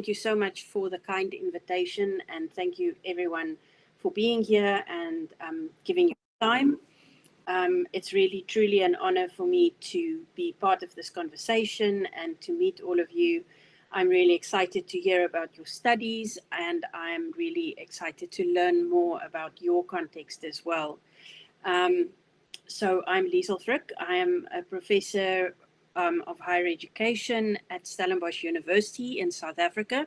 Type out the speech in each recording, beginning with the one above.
Thank you so much for the kind invitation, and thank you everyone for being here and giving your time. It's really, truly an honor for me to be part of this conversation and to meet all of you. I'm really excited to hear about your studies, and I'm really excited to learn more about your context as well. So I'm Lizzel Frick. I am a professor of higher education at Stellenbosch University in South Africa.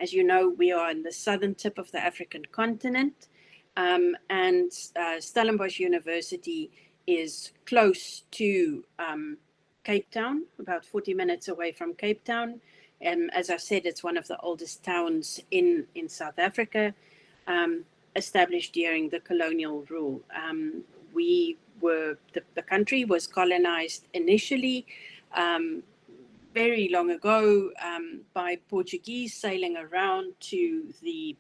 As you know, we are in the southern tip of the African continent, and Stellenbosch University is close to Cape Town, about 40 minutes away from Cape Town. And as I said, it's one of the oldest towns in South Africa, established during the colonial rule. The country was colonized initially very long ago by Portuguese sailing around to the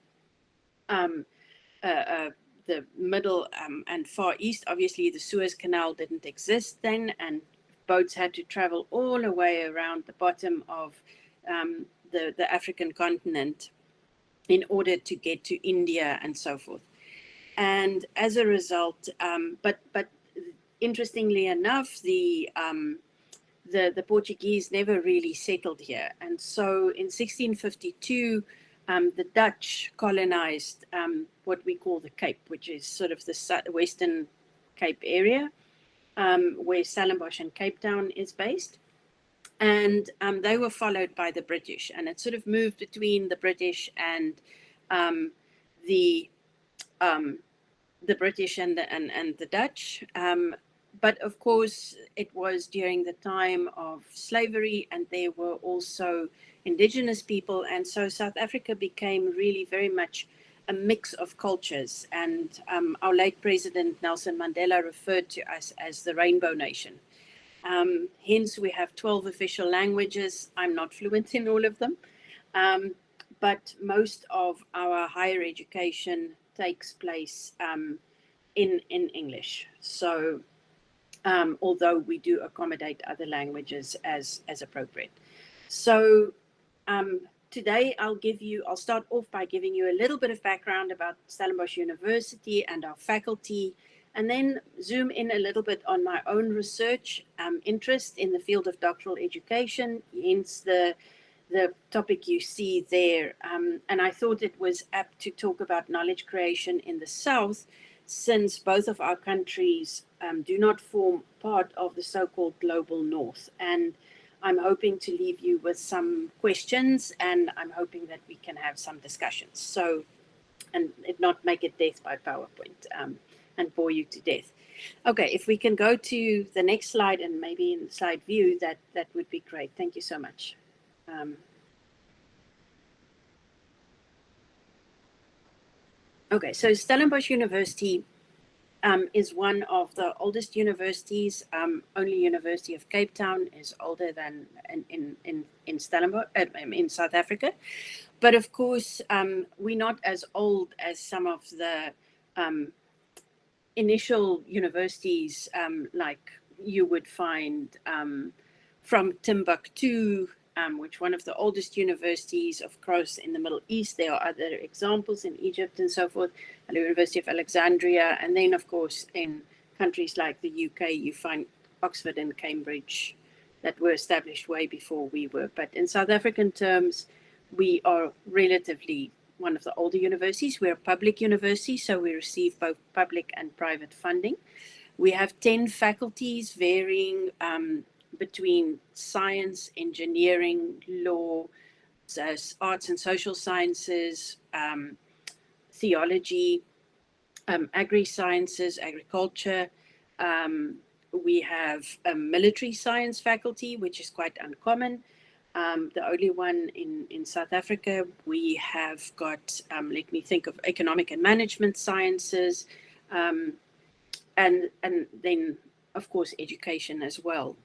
middle and far east. Obviously, the Suez Canal didn't exist then, and boats had to travel all the way around the bottom of the African continent in order to get to India and so forth. And as a result, but interestingly enough, the Portuguese never really settled here. And so in 1652, the Dutch colonized what we call the Cape, which is sort of the Western Cape area, where Stellenbosch and Cape Town is based. And they were followed by the British, and it sort of moved between the British and the British and the Dutch. But of course, it was during the time of slavery, and there were also indigenous people. And so South Africa became really very much a mix of cultures. And our late President Nelson Mandela referred to us as the Rainbow Nation. Hence, we have 12 official languages. I'm not fluent in all of them, but most of our higher education takes place in English. So, although we do accommodate other languages as appropriate. So today I'll start off by giving you a little bit of background about Stellenbosch University and our faculty, and then zoom in a little bit on my own research interest in the field of doctoral education, hence the topic you see there. And I thought it was apt to talk about knowledge creation in the South, since both of our countries do not form part of the so-called global North. And I'm hoping to leave you with some questions, and I'm hoping that we can have some discussions. So, and not make it death by PowerPoint and bore you to death. Okay, if we can go to the next slide, and maybe in the slide view, that would be great. Thank you so much. Okay, so Stellenbosch University is one of the oldest universities. Only University of Cape Town is older than in Stellenbosch, in South Africa. But of course, we're not as old as some of the initial universities like you would find from Timbuktu, which one of the oldest universities, of course, in the Middle East. There are other examples in Egypt and so forth, the University of Alexandria. And then, of course, in countries like the UK, you find Oxford and Cambridge that were established way before we were. But in South African terms, we are relatively one of the older universities. We're a public university, so we receive both public and private funding. We have 10 faculties varying between science, engineering, law, arts and social sciences, theology, agri-sciences, agriculture. We have a military science faculty, which is quite uncommon. The only one in South Africa. We have got, let me think of economic and management sciences, and then, of course, education as well.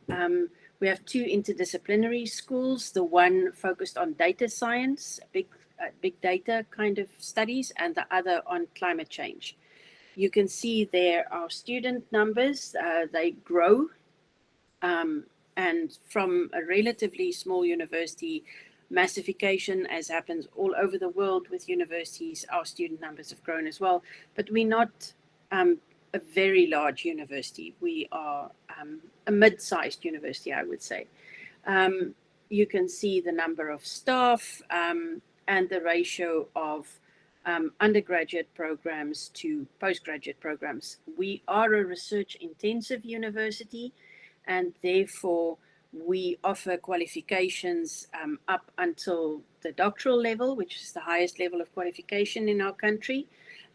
We have 2 interdisciplinary schools, the one focused on data science, big data kind of studies, and the other on climate change. You can see there are student numbers, they grow, and from a relatively small university massification, as happens all over the world with universities. Our student numbers have grown as well, but we're not a very large university. We are a mid-sized university, I would say. You can see the number of staff and the ratio of undergraduate programs to postgraduate programs. We are a research-intensive university, and therefore we offer qualifications up until the doctoral level, which is the highest level of qualification in our country.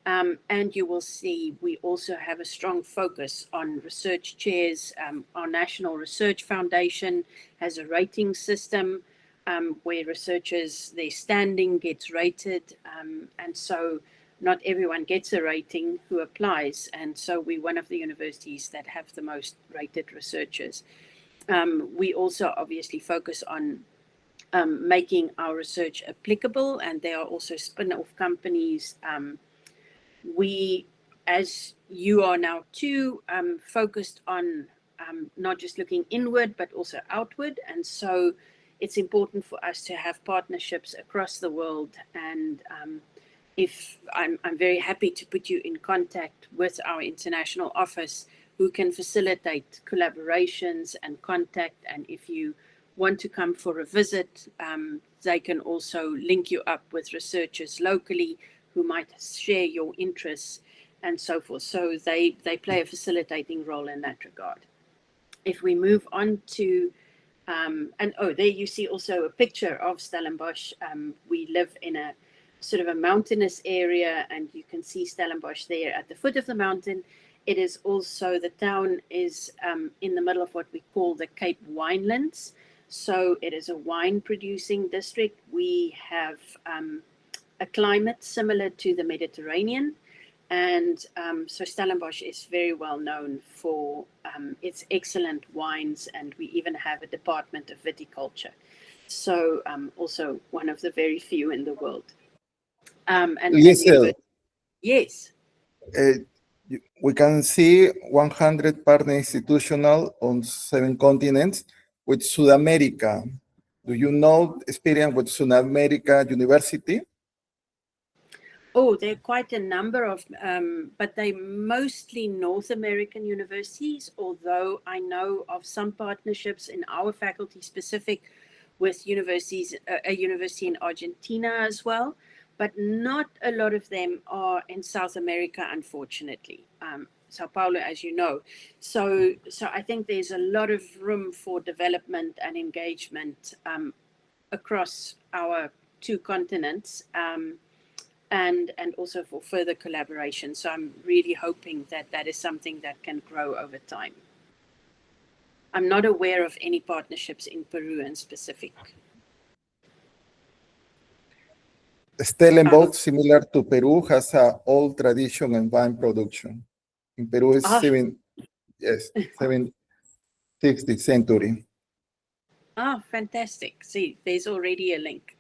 And you will see we also have a strong focus on research chairs. Our National Research Foundation has a rating system where researchers, their standing gets rated. And so not everyone gets a rating who applies. And so we're one of the universities that have the most rated researchers. We also obviously focus on making our research applicable, and there are also spin-off companies. We, as you are now too, focused on not just looking inward, but also outward. And so it's important for us to have partnerships across the world. And if I'm very happy to put you in contact with our international office, who can facilitate collaborations and contact. And if you want to come for a visit, they can also link you up with researchers locally who might share your interests and so forth. So they play a facilitating role in that regard. If we move on to, there you see also a picture of Stellenbosch. We live in a sort of a mountainous area, and you can see Stellenbosch there at the foot of the mountain. It is also, the town is in the middle of what we call the Cape Winelands. So it is a wine producing district. We have a climate similar to the Mediterranean. And so Stellenbosch is very well known for its excellent wines, and we even have a department of viticulture. So also one of the very few in the world. Lizzel, yes. We can see 100 partner institutional on 7 continents with Sudamerica. Do you know experience with Sudamerica University? Oh, there are quite a number of, but they're mostly North American universities, although I know of some partnerships in our faculty specific with universities, a university in Argentina as well. But not a lot of them are in South America, unfortunately. Sao Paulo, as you know. So I think there's a lot of room for development and engagement across our 2 continents, and also for further collaboration. So I'm really hoping that that is something that can grow over time. I'm not aware of any partnerships in Peru in specific. Stellenbosch, similar to Peru, has an old tradition in wine production. In Peru, it's 16th century. Fantastic. See, there's already a link.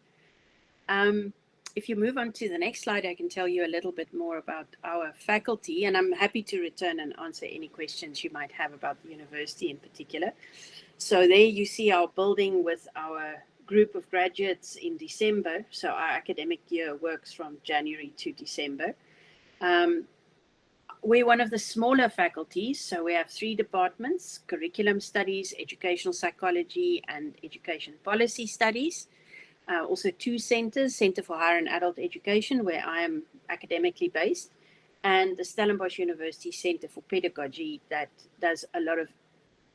If you move on to the next slide, I can tell you a little bit more about our faculty, and I'm happy to return and answer any questions you might have about the university in particular. So there you see our building with our group of graduates in December. So our academic year works from January to December. We're one of the smaller faculties, so we have 3 departments: curriculum studies, educational psychology, and education policy studies. Also 2 centers, Center for Higher and Adult Education, where I am academically based, and the Stellenbosch University Center for Pedagogy that does a lot of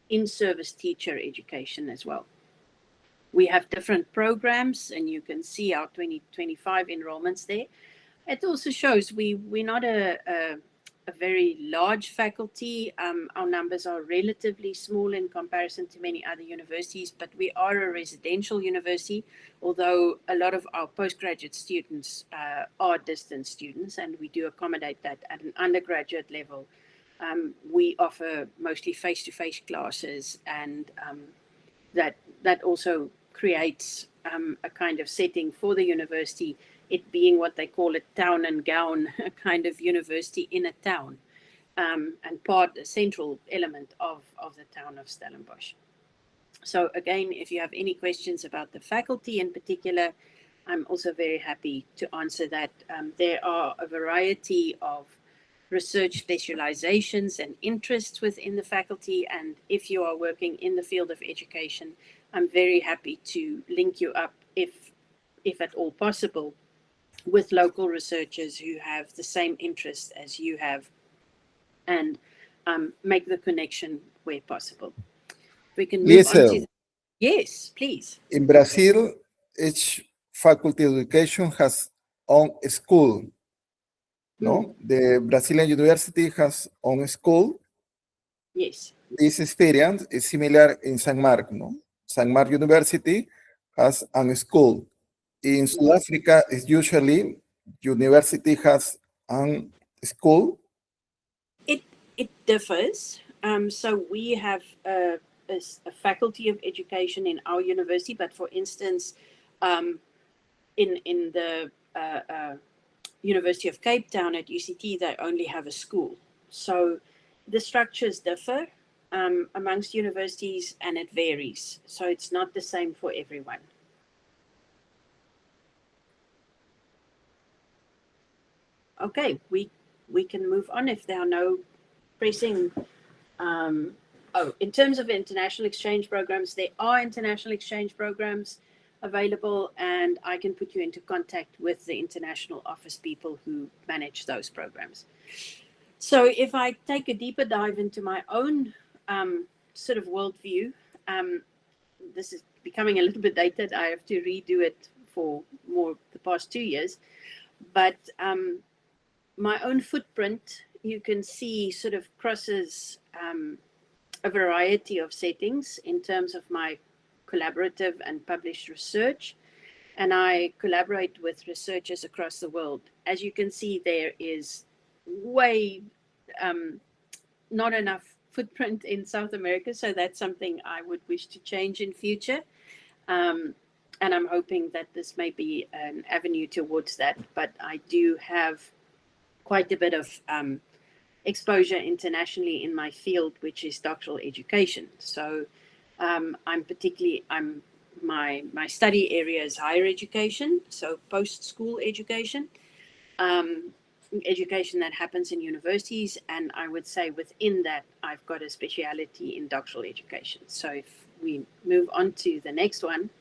in-service teacher education as well. We have different programs, and you can see our 2025 enrollments there. It also shows we're not a very large faculty. Our numbers are relatively small in comparison to many other universities, but we are a residential university, although a lot of our postgraduate students are distance students, and we do accommodate that at an undergraduate level. We offer mostly face-to-face classes, and that also creates a kind of setting for the university, it being what they call a town and gown, a kind of university in a town, and a central element of the town of Stellenbosch. So again, if you have any questions about the faculty in particular, I'm also very happy to answer that. There are a variety of research specializations and interests within the faculty. And if you are working in the field of education, I'm very happy to link you up, if at all possible, with local researchers who have the same interests as you have, and make the connection where possible. We can move on to... Yes, please. In Brazil, each faculty of education has own school. No, the Brazilian university has own school. Yes. This experience is similar in St. Mark. No, St. Mark University has a school. In Sudáfrica, it's usually university has a school. It differs. So we have a faculty of education in our university, but for instance, in the University of Cape Town at UCT, they only have a school. So the structures differ amongst universities, and it varies. So it's not the same for everyone. Okay, we can move on if there are no pressing. In terms of international exchange programs, there are international exchange programs available, and I can put you into contact with the international office people who manage those programs. So if I take a deeper dive into my own sort of worldview, this is becoming a little bit dated. I have to redo it for more the past 2 years. But my own footprint, you can see, sort of crosses a variety of settings in terms of my collaborative and published research. And I collaborate with researchers across the world. As you can see, there is way not enough footprint in South America. So that's something I would wish to change in future. And I'm hoping that this may be an avenue towards that. But I do have quite a bit of exposure internationally in my field, which is doctoral education. So my study area is higher education, so post-school education, education that happens in universities, and I would say within that I've got a speciality in doctoral education. So if we move on to the next one,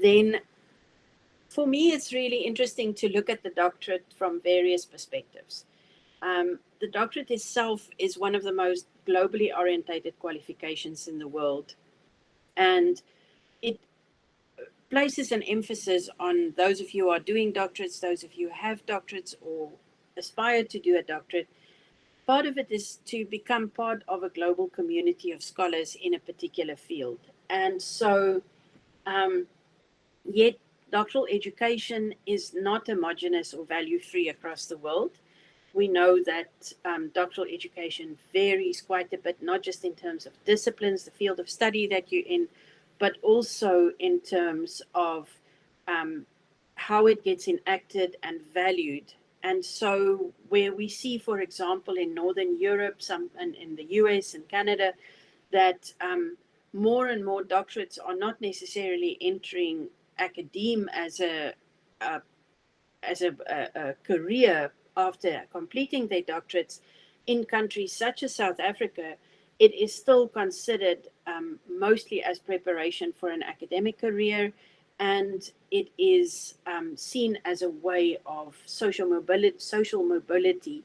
then for me it's really interesting to look at the doctorate from various perspectives. The doctorate itself is one of the most globally orientated qualifications in the world, and it places an emphasis on those of you who are doing doctorates, those of you who have doctorates or aspire to do a doctorate. Part of it is to become part of a global community of scholars in a particular field. And so yet doctoral education is not homogeneous or value-free across the world. We know that doctoral education varies quite a bit, not just in terms of disciplines, the field of study that you're in, but also in terms of how it gets enacted and valued. And so where we see, for example, in Northern Europe, and in the US and Canada, that more and more doctorates are not necessarily entering academe as a career after completing their doctorates. In countries such as South Africa, it is still considered mostly as preparation for an academic career, and it is seen as a way of social mobility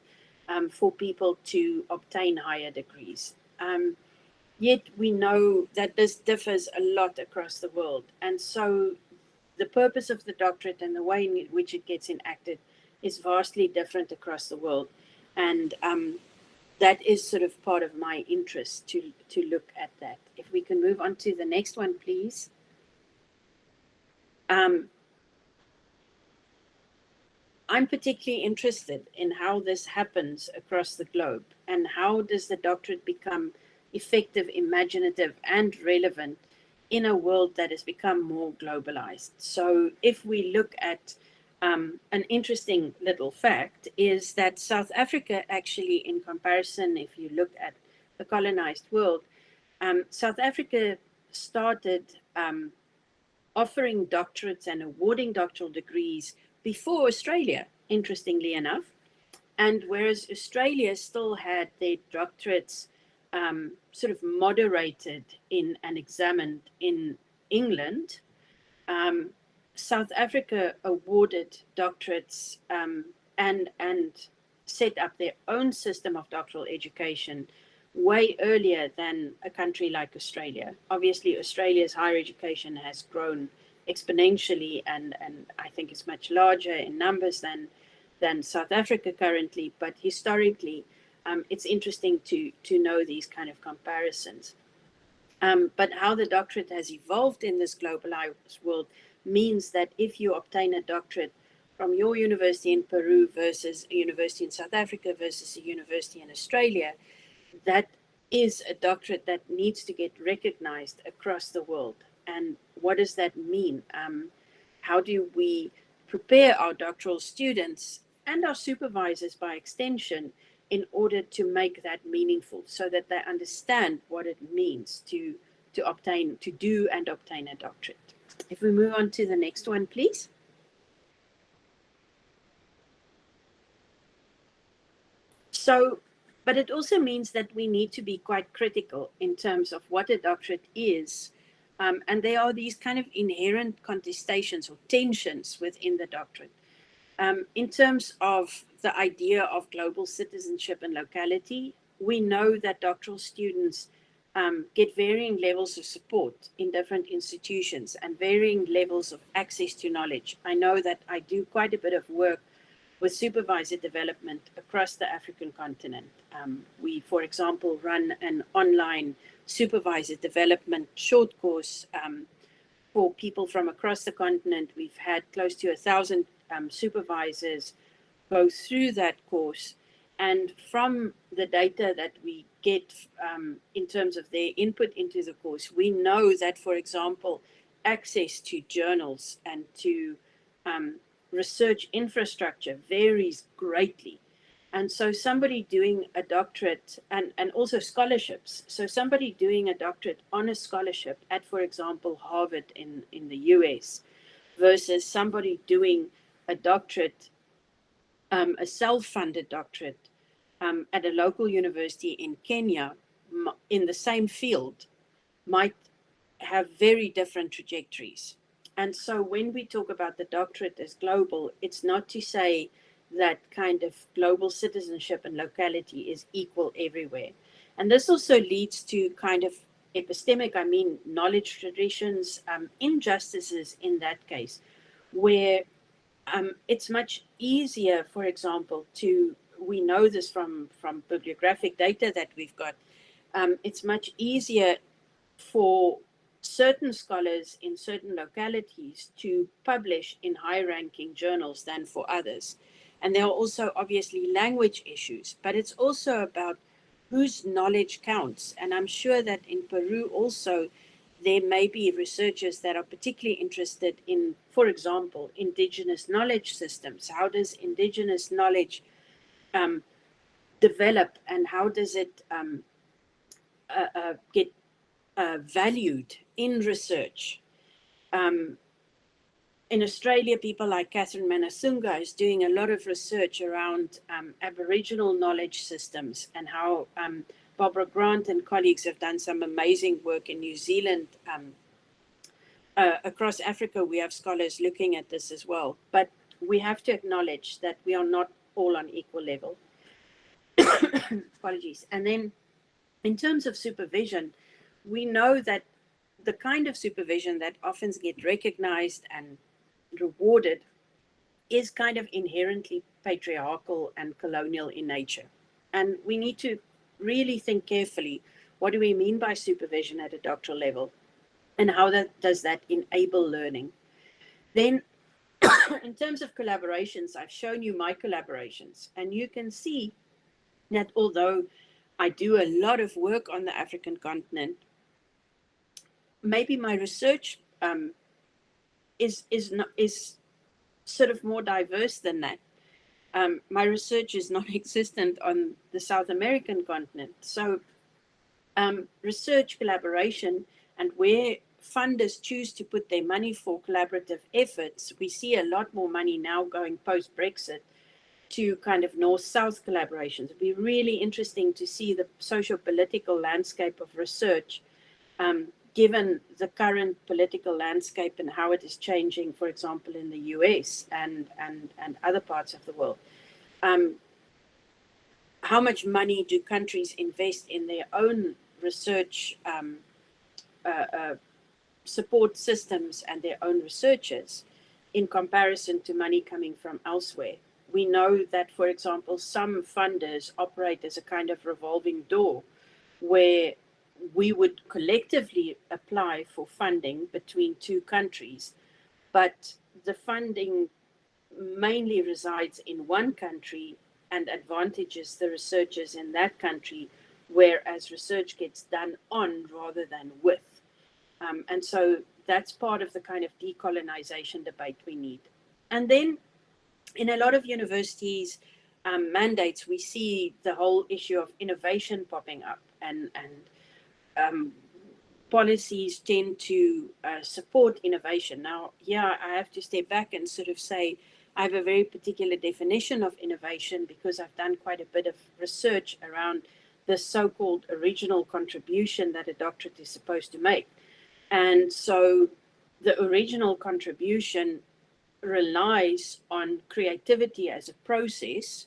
for people to obtain higher degrees. Yet we know that this differs a lot across the world, and so the purpose of the doctorate and the way in which it gets enacted is vastly different across the world. And that is sort of part of my interest to look at that. If we can move on to the next one, please. I'm particularly interested in how this happens across the globe, and how does the doctorate become effective, imaginative, and relevant in a world that has become more globalized. So if we look at an interesting little fact is that South Africa actually, in comparison, if you look at a colonized world, South Africa started offering doctorates and awarding doctoral degrees before Australia, interestingly enough. And whereas Australia still had their doctorates sort of moderated in and examined in England, South Africa awarded doctorates and set up their own system of doctoral education way earlier than a country like Australia. Obviously, Australia's higher education has grown exponentially, and I think it's much larger in numbers than South Africa currently. But historically, it's interesting to know these kind of comparisons. But how the doctorate has evolved in this globalized world means that if you obtain a doctorate from your university in Peru versus a university in South Africa versus a university in Australia, that is a doctorate that needs to get recognized across the world. And what does that mean? How do we prepare our doctoral students and our supervisors by extension in order to make that meaningful, so that they understand what it means to do and obtain a doctorate? If we move on to the next one, please. So, but it also means that we need to be quite critical in terms of what a doctorate is. And there are these kind of inherent contestations or tensions within the doctorate. In terms of the idea of global citizenship and locality, we know that doctoral students get varying levels of support in different institutions and varying levels of access to knowledge. I know that I do quite a bit of work with supervisor development across the African continent. We, for example, run an online supervisor development short course for people from across the continent. We've had close to 1,000 supervisors go through that course. And from the data that we get in terms of their input into the course, we know that, for example, access to journals and to research infrastructure varies greatly. And so somebody doing a doctorate and also scholarships. So somebody doing a doctorate on a scholarship at, for example, Harvard in the US versus somebody doing a doctorate, a self-funded doctorate at a local university in Kenya in the same field might have very different trajectories. And so when we talk about the doctorate as global, it's not to say that kind of global citizenship and locality is equal everywhere. And this also leads to kind of epistemic, I mean, knowledge traditions, injustices in that case, where it's much easier, for example, we know this from bibliographic data that we've got, it's much easier for certain scholars in certain localities to publish in high-ranking journals than for others. And there are also obviously language issues, but it's also about whose knowledge counts. And I'm sure that in Peru also, there may be researchers that are particularly interested in, for example, indigenous knowledge systems. How does indigenous knowledge develop, and how does it get valued in research? In Australia, people like Catherine Manasunga is doing a lot of research around Aboriginal knowledge systems, and how Barbara Grant and colleagues have done some amazing work in New Zealand. Across Africa, we have scholars looking at this as well. But we have to acknowledge that we are not all on equal level. Apologies. And then in terms of supervision, we know that the kind of supervision that often gets recognized and rewarded is kind of inherently patriarchal and colonial in nature. And we need to really think carefully, what do we mean by supervision at a doctoral level? And how does that enable learning? Then in terms of collaborations, I've shown you my collaborations, and you can see that although I do a lot of work on the African continent, maybe my research is sort of more diverse than that. My research is non-existent on the South American continent. So research collaboration, and where funders choose to put their money for collaborative efforts, we see a lot more money now going post-Brexit to kind of north-south collaborations. It'd be really interesting to see the socio-political landscape of research, given the current political landscape and how it is changing, for example, in the US and other parts of the world. How much money do countries invest in their own research support systems and their own researchers in comparison to money coming from elsewhere? We know that, for example, some funders operate as a kind of revolving door where we would collectively apply for funding between two countries, but the funding mainly resides in one country and advantages the researchers in that country, whereas research gets done on rather than with. And so that's part of the kind of decolonization debate we need. And then in a lot of universities' mandates, we see the whole issue of innovation popping up, and policies tend to support innovation. Now, yeah, I have to step back and sort of say I have a very particular definition of innovation because I've done quite a bit of research around the so-called original contribution that a doctorate is supposed to make. And so the original contribution relies on creativity as a process.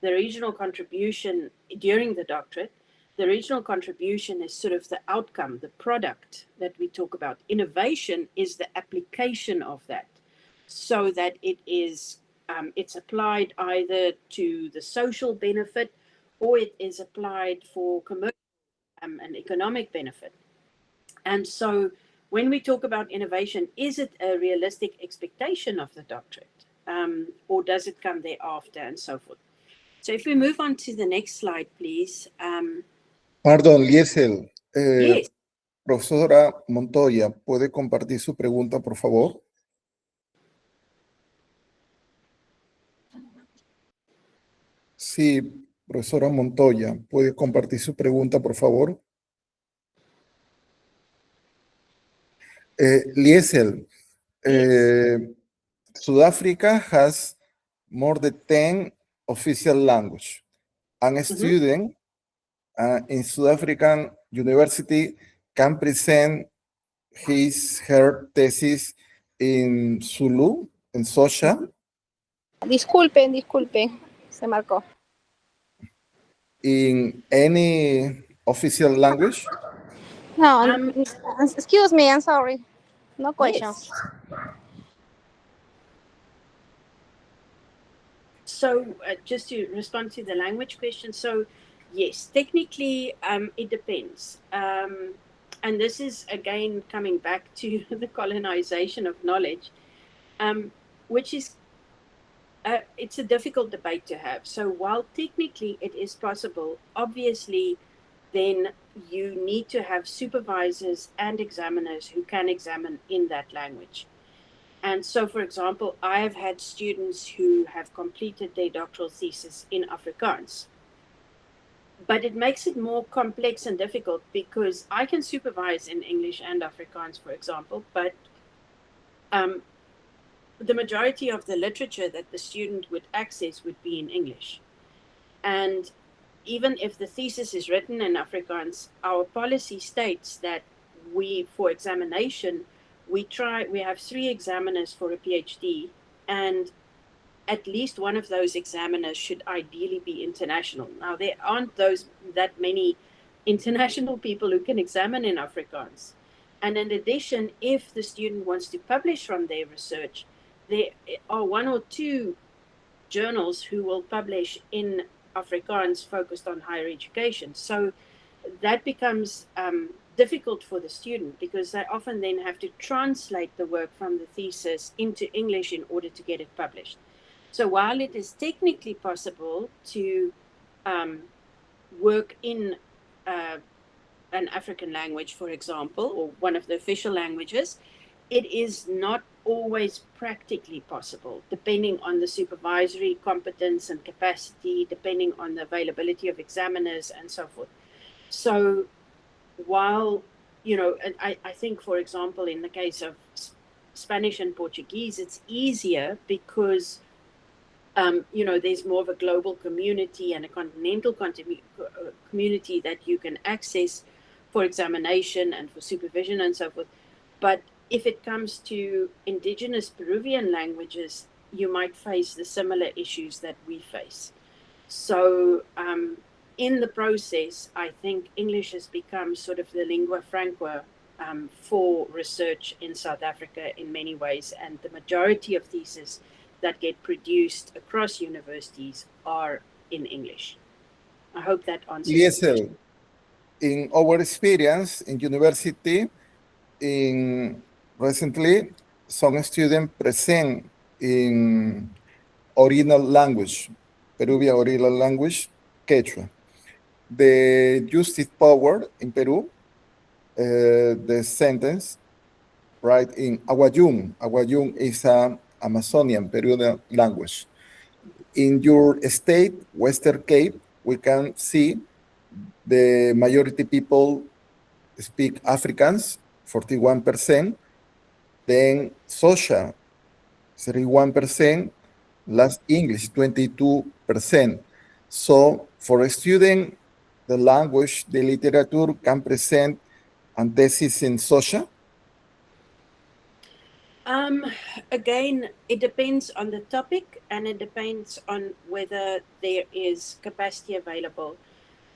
The original contribution during the doctorate, the original contribution is sort of the outcome, the product that we talk about. Innovation is the application of that, so that it is it's applied either to the social benefit or it is applied for commercial and economic benefit. And so when we talk about innovation, is it a realistic expectation of the doctorate, or does it come thereafter, and so forth? So if we move on to the next slide, please. Pardon, Lizzel. Yes. Profesora Montoya, ¿puede compartir su pregunta, por favor? Sí, profesora Montoya, ¿puede compartir su pregunta, por favor? Lizzel, South Africa has more than 10 official languages. And a student in South African university can present her thesis in Zulu, in Xhosa. Disculpen, se marcó. In any official language? No, excuse me, I'm sorry. No questions. Yes. So just to respond to the language question, so yes, technically it depends. And this is again coming back to the colonization of knowledge, which is it's a difficult debate to have. So while technically it is possible, obviously then you need to have supervisors and examiners who can examine in that language. And so, for example, I have had students who have completed their doctoral thesis in Afrikaans. But it makes it more complex and difficult because I can supervise in English and Afrikaans, for example, but the majority of the literature that the student would access would be in English. And even if the thesis is written in Afrikaans, our policy states that we, for examination, we have 3 examiners for a PhD, and at least one of those examiners should ideally be international. Now, there aren't that many international people who can examine in Afrikaans. And in addition, if the student wants to publish from their research, there are 1 or 2 journals who will publish in Afrikaans focused on higher education. So that becomes difficult for the student because they often then have to translate the work from the thesis into English in order to get it published. So while it is technically possible to work in an African language, for example, or one of the official languages, it is not always practically possible, depending on the supervisory competence and capacity, depending on the availability of examiners and so forth. So while, you know, and I think, for example, in the case of Spanish and Portuguese, it's easier because, you know, there's more of a global community and a continental community that you can access for examination and for supervision and so forth. But if it comes to indigenous Peruvian languages, you might face the similar issues that we face. So in the process, I think English has become sort of the lingua franca for research in South Africa in many ways. And the majority of theses that get produced across universities are in English. I hope that answers your Lizzel, question. in our experience in university, recently, some students present in original language, Peruvian original language, Quechua. The justice power in Peru, the sentence, right, in Aguayum. Aguayum is an Amazonian Peruvian language. In your state, Western Cape, we can see the majority people speak Afrikaans, 41%, then Social, 31%, last English, 22%. So for a student, the language, the literature can present a thesis in social? Again, it depends on the topic and it depends on whether there is capacity available.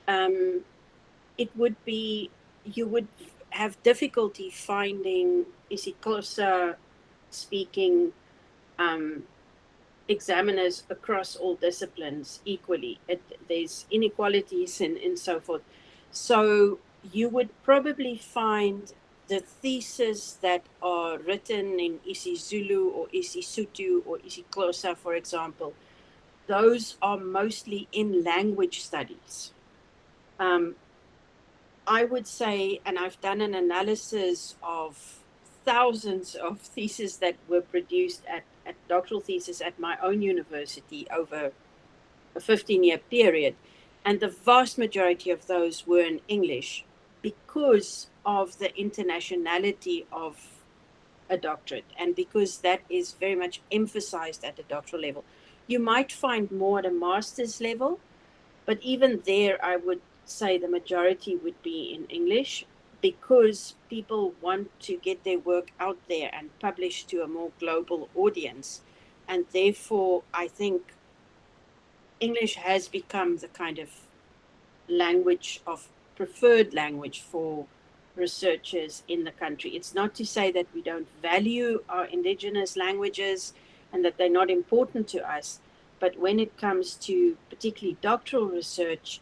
It would be, you would have difficulty finding isiXhosa speaking examiners across all disciplines equally. There's inequalities and so forth. So you would probably find the theses that are written in isiZulu or isiSotho or isiXhosa, for example, those are mostly in language studies. I would say, and I've done an analysis of thousands of theses that were produced at doctoral thesis at my own university over a 15-year period. And the vast majority of those were in English because of the internationality of a doctorate and because that is very much emphasized at the doctoral level. You might find more at a master's level, but even there, I would say the majority would be in English because people want to get their work out there and publish to a more global audience. And therefore, I think English has become the kind of language of preferred language for researchers in the country. It's not to say that we don't value our indigenous languages and that they're not important to us, but when it comes to particularly doctoral research,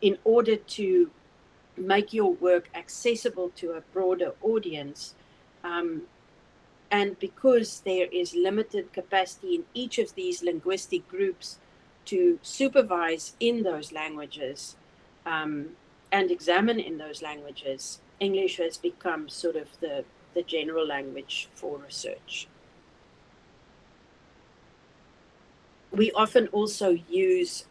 in order to make your work accessible to a broader audience, and because there is limited capacity in each of these linguistic groups to supervise in those languages and examine in those languages, English has become sort of the general language for research. We often also use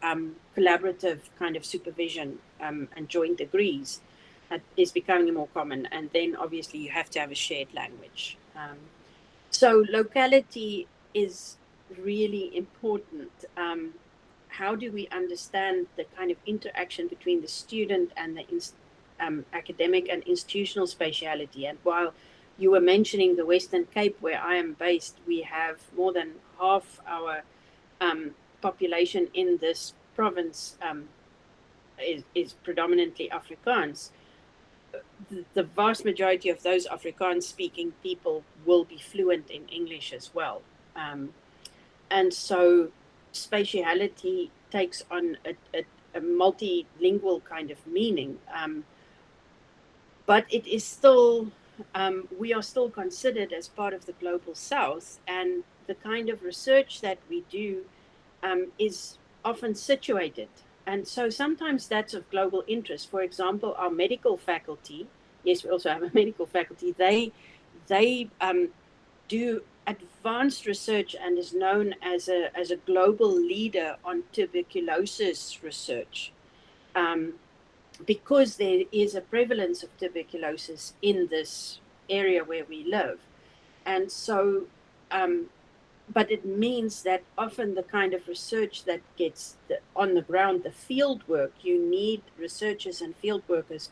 collaborative kind of supervision and joint degrees. That is becoming more common. And then obviously you have to have a shared language. So locality is really important. How do we understand the kind of interaction between the student and the academic and institutional spatiality? And while you were mentioning the Western Cape, where I am based, we have more than half our population in this province is predominantly Afrikaans. The vast majority of those Afrikaans speaking people will be fluent in English as well. And so spatiality takes on a multilingual kind of meaning. But it is still, we are still considered as part of the global south, and the kind of research that we do is often situated. And so sometimes that's of global interest. For example, our medical faculty, yes, we also have a medical faculty, they do advanced research and is known as a global leader on tuberculosis research. because there is a prevalence of tuberculosis in this area where we live. And so, but it means that often the kind of research that gets on the ground, the field work, you need researchers and field workers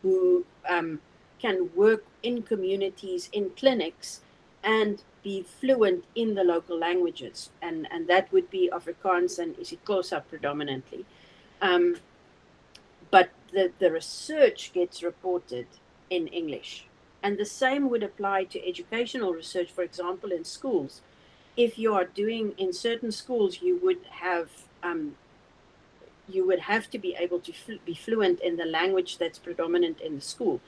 who can work in communities, in clinics, and be fluent in the local languages. And that would be Afrikaans and isiXhosa predominantly. But the research gets reported in English. And the same would apply to educational research, for example, in schools. If you are doing in certain schools, you would have to be able to be fluent in the language that's predominant in the school.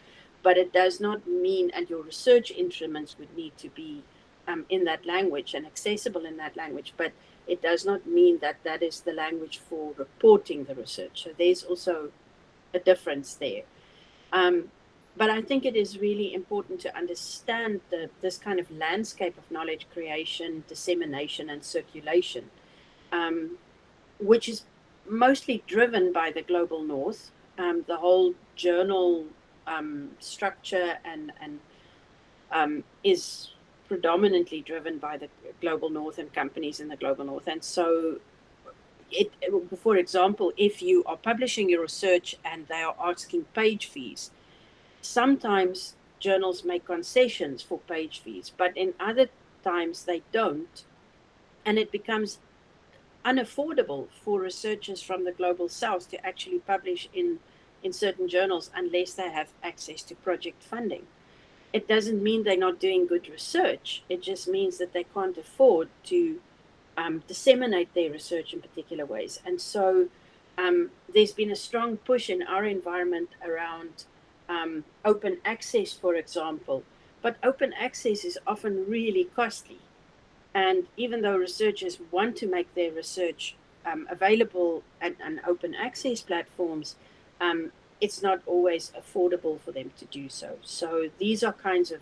But it does not mean, and your research instruments would need to be in that language and accessible in that language. But it does not mean that that is the language for reporting the research. So there's also a difference there. But I think it is really important to understand this kind of landscape of knowledge creation, dissemination, and circulation, which is mostly driven by the global north. The whole journal structure and is predominantly driven by the global north and companies in the global north. And so for example, if you are publishing your research and they are asking page fees, sometimes journals make concessions for page fees, but in other times they don't. And it becomes unaffordable for researchers from the global south to actually publish in certain journals unless they have access to project funding. It doesn't mean they're not doing good research. It just means that they can't afford to disseminate their research in particular ways. And so there's been a strong push in our environment around open access, for example. But open access is often really costly. And even though researchers want to make their research available at open access platforms, it's not always affordable for them to do so. So these are kinds of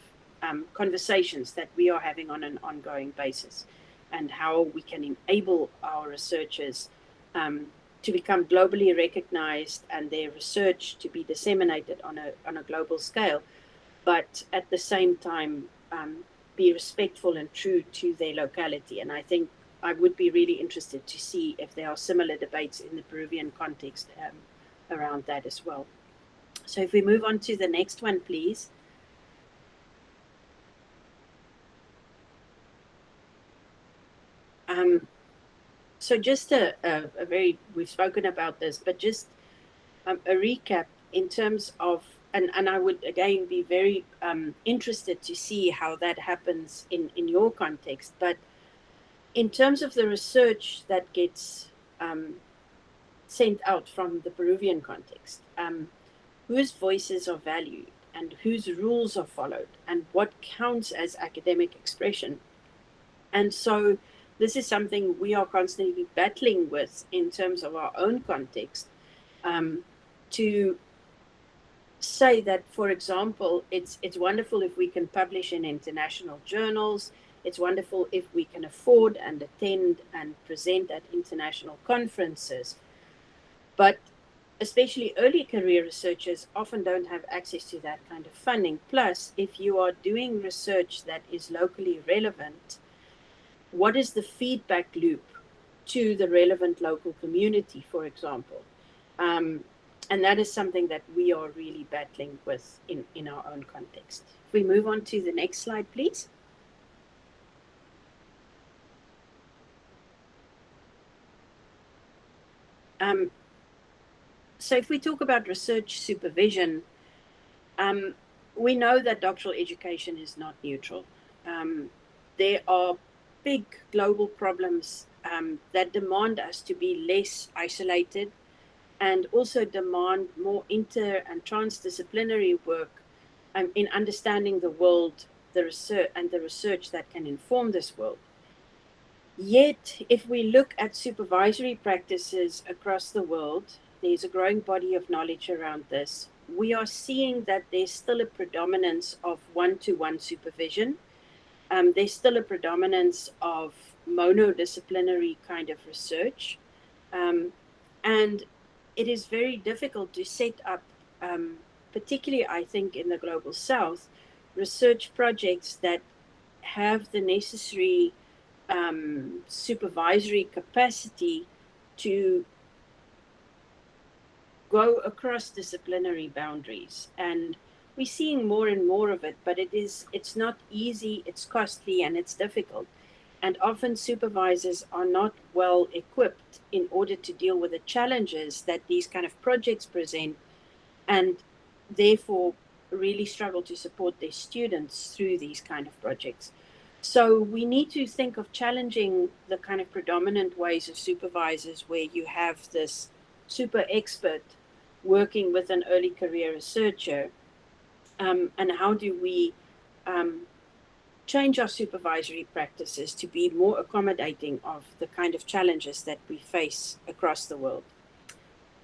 conversations that we are having on an ongoing basis, and how we can enable our researchers to become globally recognized and their research to be disseminated on a global scale, but at the same time be respectful and true to their locality. And I think I would be really interested to see if there are similar debates in the Peruvian context around that as well. So if we move on to the next one, please. So just a very, we've spoken about this, but just a recap in terms of, and I would again be very interested to see how that happens in your context, but in terms of the research that gets sent out from the Peruvian context, whose voices are valued and whose rules are followed and what counts as academic expression. And so this is something we are constantly battling with in terms of our own context, to say that, for example, it's wonderful if we can publish in international journals. It's wonderful if we can afford and attend and present at international conferences. But especially early career researchers often don't have access to that kind of funding. Plus, if you are doing research that is locally relevant, what is the feedback loop to the relevant local community, for example? And that is something that we are really battling with in our own context. If we move on to the next slide, please. So if we talk about research supervision, we know that doctoral education is not neutral. There are big global problems that demand us to be less isolated and also demand more inter and transdisciplinary work in understanding the world, the research that can inform this world. Yet, if we look at supervisory practices across the world, there's a growing body of knowledge around this. We are seeing that there's still a predominance of one-to-one supervision. There's still a predominance of monodisciplinary kind of research. And it is very difficult to set up, particularly I think in the Global South, research projects that have the necessary supervisory capacity to go across disciplinary boundaries. And we're seeing more and more of it, but it's not easy, it's costly, and it's difficult. And often supervisors are not well equipped in order to deal with the challenges that these kind of projects present, and therefore really struggle to support their students through these kind of projects. So we need to think of challenging the kind of predominant ways of supervisors where you have this super expert working with an early career researcher, and how do we change our supervisory practices to be more accommodating of the kind of challenges that we face across the world.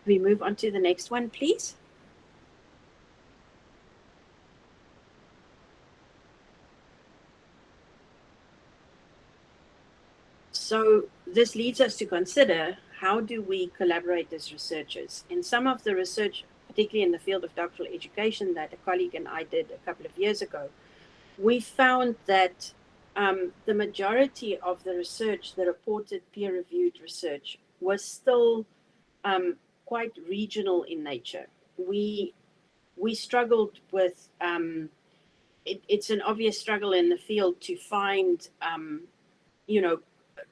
We move on to the next one, please. So this leads us to consider, how do we collaborate as researchers? In some of the research, particularly in the field of doctoral education that a colleague and I did a couple of years ago, we found that the majority of the research, the reported peer-reviewed research, was still quite regional in nature. We struggled with, it's an obvious struggle in the field to find,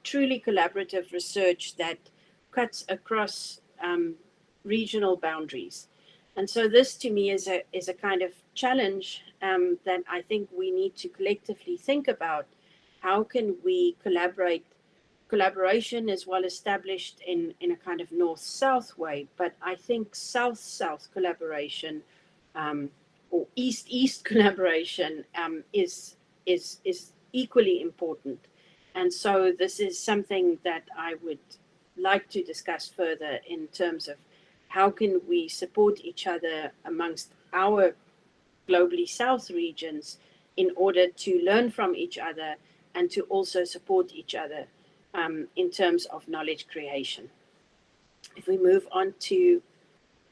truly collaborative research that cuts across regional boundaries. And so this to me is a kind of challenge that I think we need to collectively think about. How can we collaborate? Collaboration is well established in a kind of north-south way, but I think south-south collaboration or east-east collaboration is equally important. And so this is something that I would like to discuss further in terms of how can we support each other amongst our globally South regions in order to learn from each other and to also support each other in terms of knowledge creation. If we move on to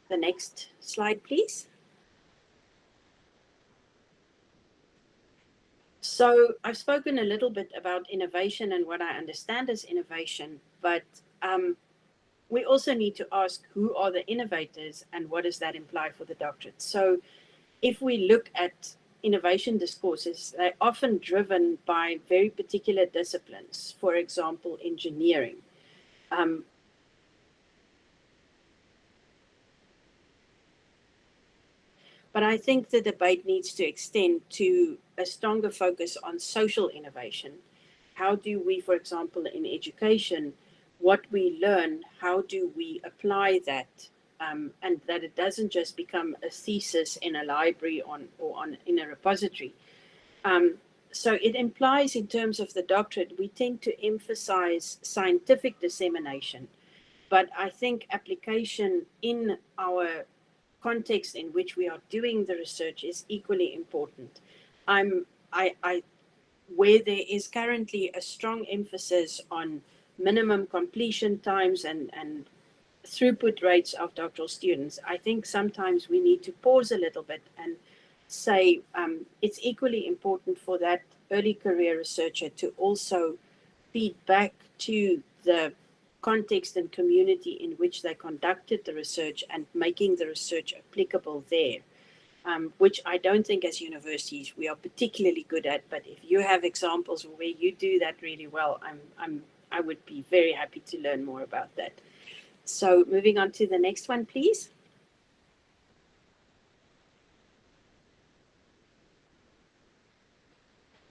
the next slide, please. So I've spoken a little bit about innovation and what I understand as innovation, but we also need to ask, who are the innovators and what does that imply for the doctorate? So if we look at innovation discourses, they're often driven by very particular disciplines, for example, engineering. But I think the debate needs to extend to a stronger focus on social innovation. How do we, for example, in education, what we learn, how do we apply that? And that it doesn't just become a thesis in a library or in a repository. So it implies, in terms of the doctorate, we tend to emphasize scientific dissemination, but I think application in our context in which we are doing the research is equally important. Where there is currently a strong emphasis on minimum completion times and throughput rates of doctoral students, I think sometimes we need to pause a little bit and say it's equally important for that early career researcher to also feed back to the context and community in which they conducted the research and making the research applicable there, which I don't think as universities we are particularly good at. But if you have examples where you do that really well, I would be very happy to learn more about that. So moving on to the next one, please.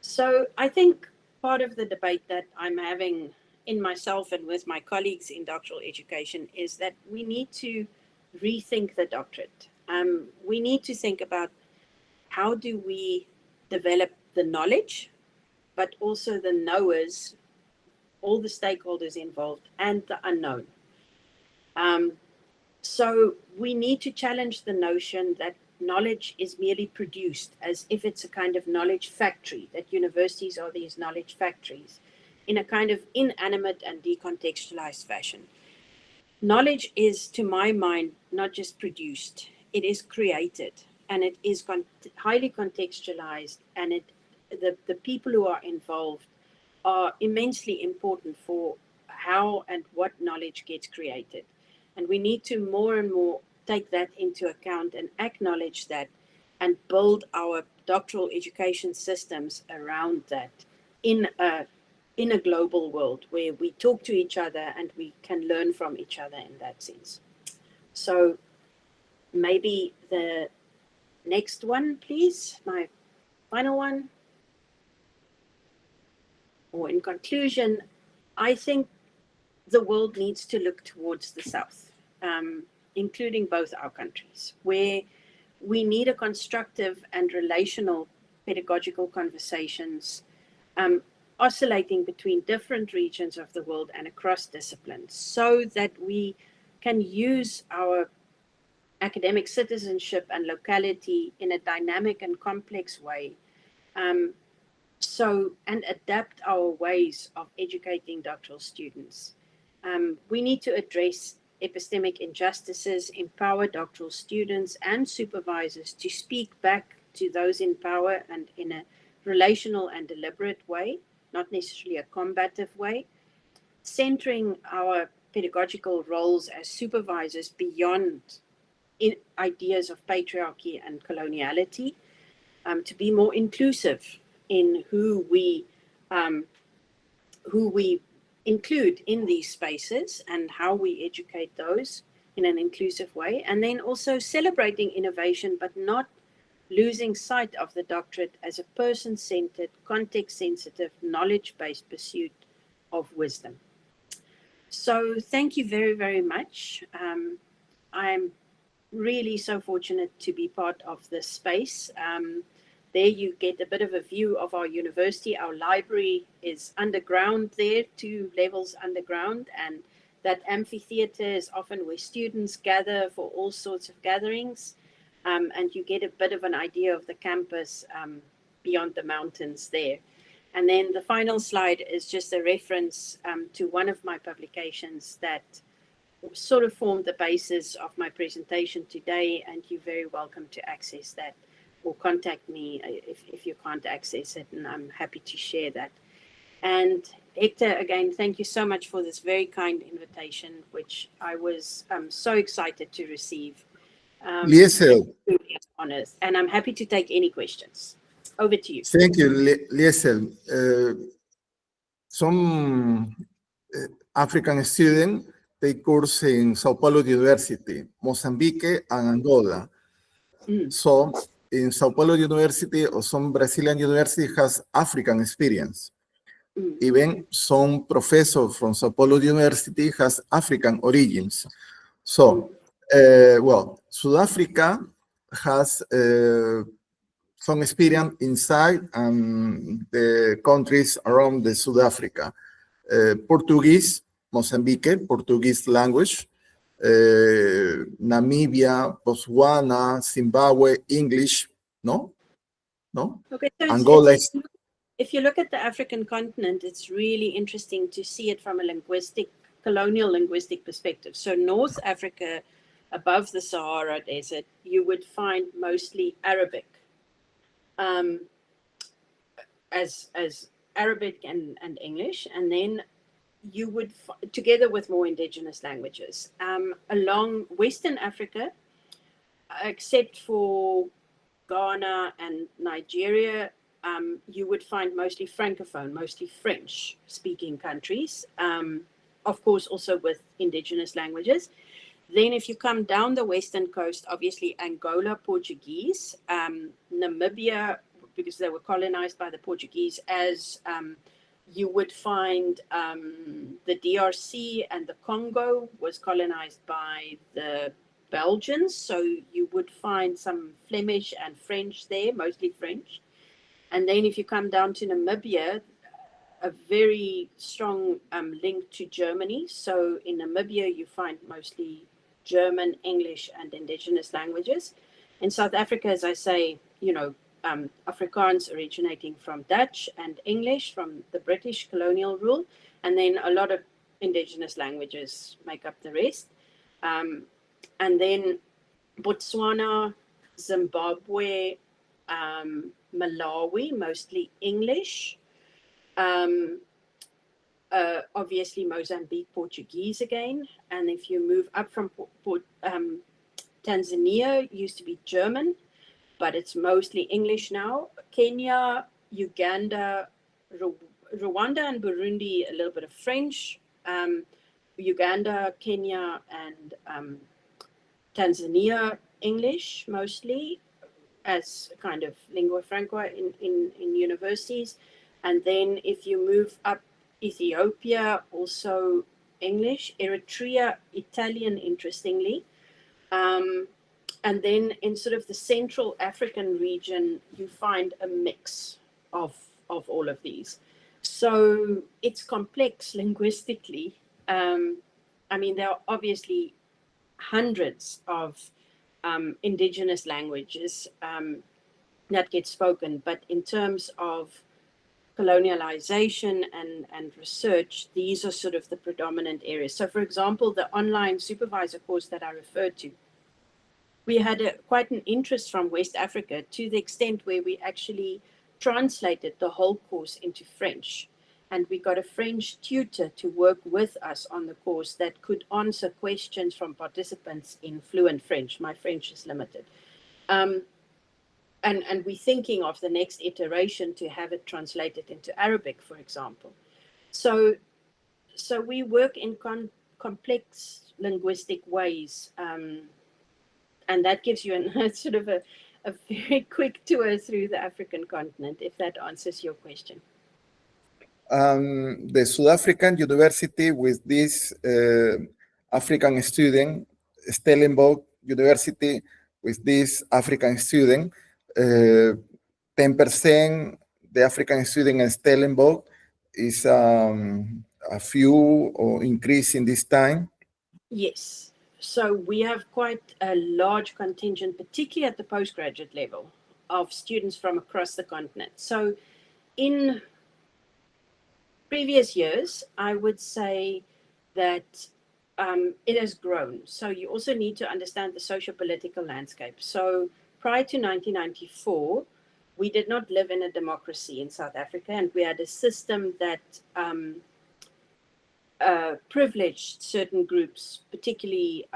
So I think part of the debate that I'm having in myself and with my colleagues in doctoral education is that we need to rethink the doctorate. We need to think about how do we develop the knowledge, but also the knowers, all the stakeholders involved, and the unknown. So we need to challenge the notion that knowledge is merely produced as if it's a kind of knowledge factory, that universities are these knowledge factories in a kind of inanimate and decontextualized fashion. knowledge is, to my mind, not just produced, it is created, and it is highly contextualized, and the people who are involved are immensely important for how and what knowledge gets created. And we need to more and more take that into account and acknowledge that and build our doctoral education systems around that in a global world where we talk to each other and we can learn from each other in that sense. So maybe the next one, please, my final one. Or in conclusion, I think the world needs to look towards the South, including both our countries, where we need a constructive and relational pedagogical conversations oscillating between different regions of the world and across disciplines, so that we can use our academic citizenship and locality in a dynamic and complex way, and adapt our ways of educating doctoral students. We need to address epistemic injustices, empower doctoral students and supervisors to speak back to those in power, and in a relational and deliberate way, not necessarily a combative way, centering our pedagogical roles as supervisors beyond ideas of patriarchy and coloniality, to be more inclusive in who we include in these spaces and how we educate those in an inclusive way, and then also celebrating innovation, but not losing sight of the doctorate as a person-centered, context-sensitive, knowledge-based pursuit of wisdom. So thank you very, very much. I'm really so fortunate to be part of this space. There you get a bit of a view of our university. Our library is underground there, 2 levels underground, and that amphitheater is often where students gather for all sorts of gatherings, and you get a bit of an idea of the campus beyond the mountains there. And then the final slide is just a reference to one of my publications that sort of formed the basis of my presentation today, and you're very welcome to access that or contact me if you can't access it, and I'm happy to share that. And Hector, again, thank you so much for this very kind invitation, which I was so excited to receive. Lizzel. Honors, and I'm happy to take any questions. Over to you. Thank you, Lizzel. Some African students take course in Sao Paulo University, Mozambique, and Angola. So in Sao Paulo University or some Brazilian university has African experience. Even some professor from Sao Paulo University has African origins. So, well, Sudáfrica has some experience inside the countries around the Sudáfrica. Portuguese, Mozambique, Portuguese language, Namibia, Botswana, Zimbabwe, English, no? Okay, so Angola. If you look at the African continent, it's really interesting to see it from a colonial linguistic perspective. So North Africa, above the Sahara Desert, you would find mostly Arabic, as Arabic and English, and then you would, together with more indigenous languages. Along Western Africa, except for Ghana and Nigeria, you would find mostly Francophone, mostly French-speaking countries, of course, also with indigenous languages. Then if you come down the western coast, obviously Angola, Portuguese, Namibia, because they were colonized by the Portuguese, as you would find the DRC and the Congo was colonized by the Belgians. So you would find some Flemish and French there, mostly French. And then if you come down to Namibia, a very strong link to Germany. So in Namibia, you find mostly German, English, and indigenous languages. In South Africa, as I say, you know, Afrikaans originating from Dutch and English from the British colonial rule, and then a lot of indigenous languages make up the rest. And then Botswana, Zimbabwe, Malawi, mostly English. Obviously Mozambique, Portuguese again. And if you move up from Tanzania, used to be German, but it's mostly English now. Kenya, Uganda, Rwanda and Burundi, a little bit of French. Uganda, Kenya, and Tanzania, English mostly as kind of lingua franca in universities. And then if you move up, Ethiopia, also English. Eritrea, Italian, interestingly. And then in sort of the Central African region, you find a mix of all of these. So it's complex linguistically. I mean, there are obviously hundreds of indigenous languages that get spoken, but in terms of colonialization and research, these are sort of the predominant areas. So for example, the online supervisor course that I referred to, we had quite an interest from West Africa to the extent where we actually translated the whole course into French. And we got a French tutor to work with us on the course that could answer questions from participants in fluent French. My French is limited. And we're thinking of the next iteration to have it translated into Arabic, for example. So we work in complex linguistic ways. And that gives you a sort of a very quick tour through the African continent, if that answers your question. The Southafrican University with this African student, Stellenbosch University with this African student, 10% the African student in Stellenbosch is a few or increase in this time. Yes. So we have quite a large contingent, particularly at the postgraduate level, of students from across the continent. So in previous years, I would say that it has grown. So you also need to understand the socio-political landscape. So prior to 1994, we did not live in a democracy in South Africa, and we had a system that privileged certain groups, particularly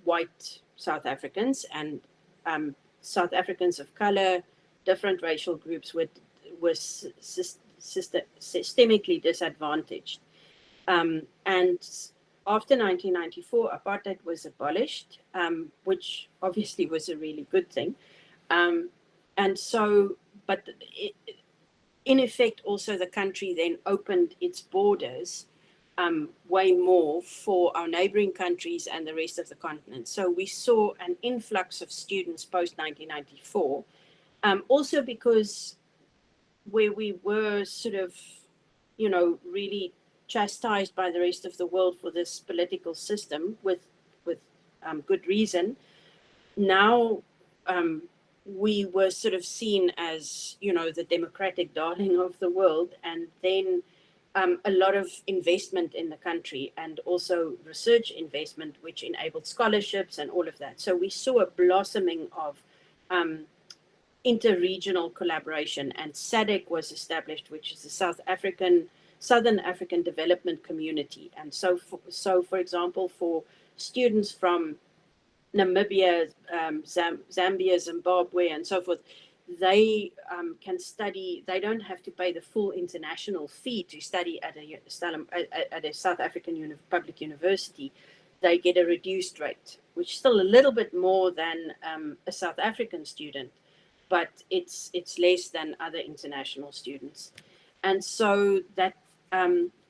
white South Africans and South Africans of color, different racial groups were systemically disadvantaged. And after 1994, apartheid was abolished, which obviously was a really good thing. And so, but in effect, also the country then opened its borders way more for our neighboring countries and the rest of the continent. So we saw an influx of students post 1994, also because where we were sort of, you know, really chastised by the rest of the world for this political system with good reason. Now we were sort of seen as, you know, the democratic darling of the world, and then a lot of investment in the country and also research investment, which enabled scholarships and all of that. So we saw a blossoming of interregional collaboration, and SADC was established, which is the Southern African Development Community. And so for example, for students from Namibia, Zambia, Zimbabwe, and so forth, they can study. They don't have to pay the full international fee to study at a South African public university. They get a reduced rate, which is still a little bit more than a South African student, but it's less than other international students. And so that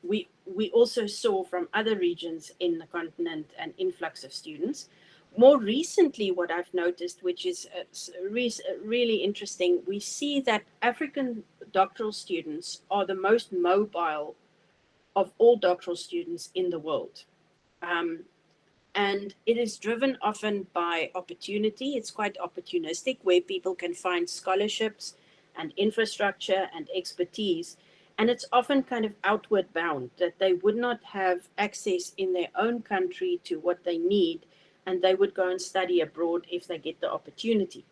we also saw from other regions in the continent an influx of students. More recently, what I've noticed, which is really interesting, we see that African doctoral students are the most mobile of all doctoral students in the world. And it is driven often by opportunity. It's quite opportunistic, where people can find scholarships and infrastructure and expertise. And it's often kind of outward bound, that they would not have access in their own country to what they need, and they would go and study abroad if they get the opportunity.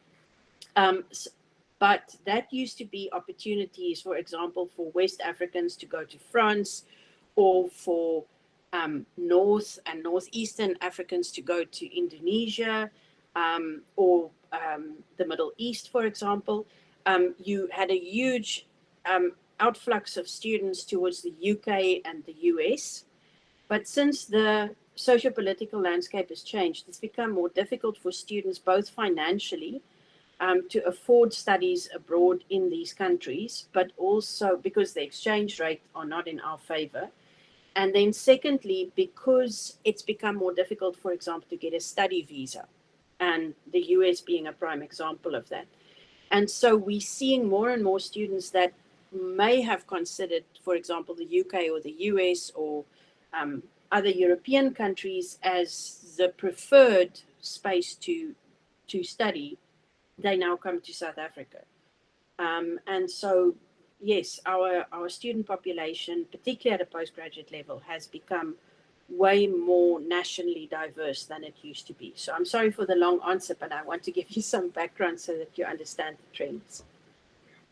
But that used to be opportunities, for example, for West Africans to go to France, or for North and Northeastern Africans to go to Indonesia, or the Middle East, for example. You had a huge outflux of students towards the UK and the US. But since the socio-political landscape has changed, it's become more difficult for students, both financially, to afford studies abroad in these countries, but also because the exchange rates are not in our favor. And then secondly, because it's become more difficult, for example, to get a study visa, and the US being a prime example of that. And so we're seeing more and more students that may have considered, for example, the UK or the US or other European countries as the preferred space to study. They now come to South Africa. And so, yes, our student population, particularly at a postgraduate level, has become way more nationally diverse than it used to be. So I'm sorry for the long answer, but I want to give you some background so that you understand the trends.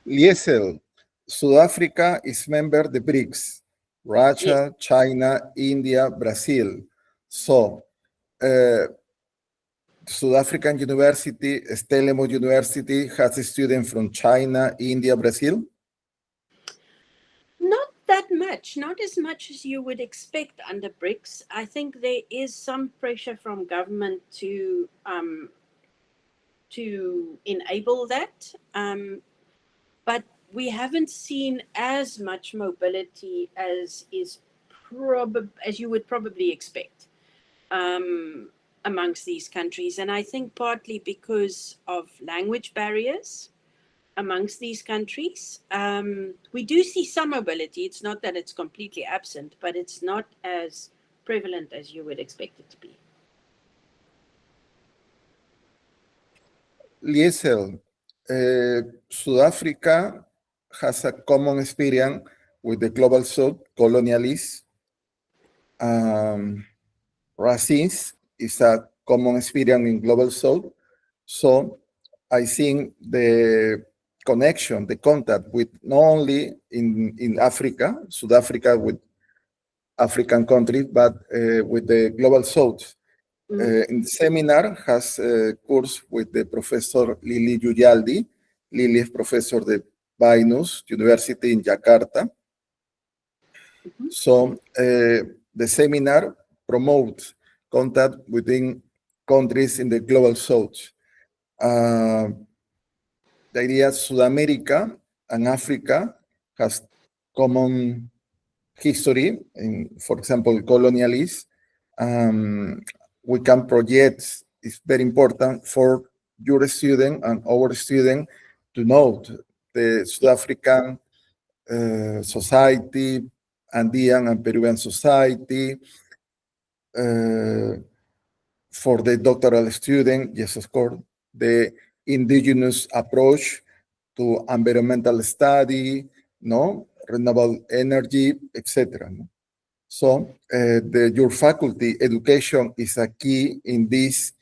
Lizzel, Sudáfrica is member the BRICS, Russia, Yes. China, India, Brazil. So, South African University, Stellenbosch University has a student from China, India, Brazil? Not that much, not as much as you would expect under BRICS. I think there is some pressure from government to enable that, but we haven't seen as much mobility as as you would probably expect amongst these countries. And I think partly because of language barriers amongst these countries. We do see some mobility. It's not that it's completely absent, but it's not as prevalent as you would expect it to be. Lizzel, South Africa has a common experience with the global south, colonialism. Racism is a common experience in global south. So I think the connection, the contact with not only in Africa, South Africa with African countries, but with the global south. In the seminar has a course with the professor Lili Yuyaldi. Lili is professor de Binus University in Jakarta. So the seminar promotes contact within countries in the global south. The idea South America and Africa has common history, in, for example, colonialism. We can project, it's very important for your student and our student to know the South African society, Andean and Peruvian society. For the doctoral student, yes, of course, the indigenous approach to environmental study, no, renewable energy, etc. No? So your faculty education is a key in this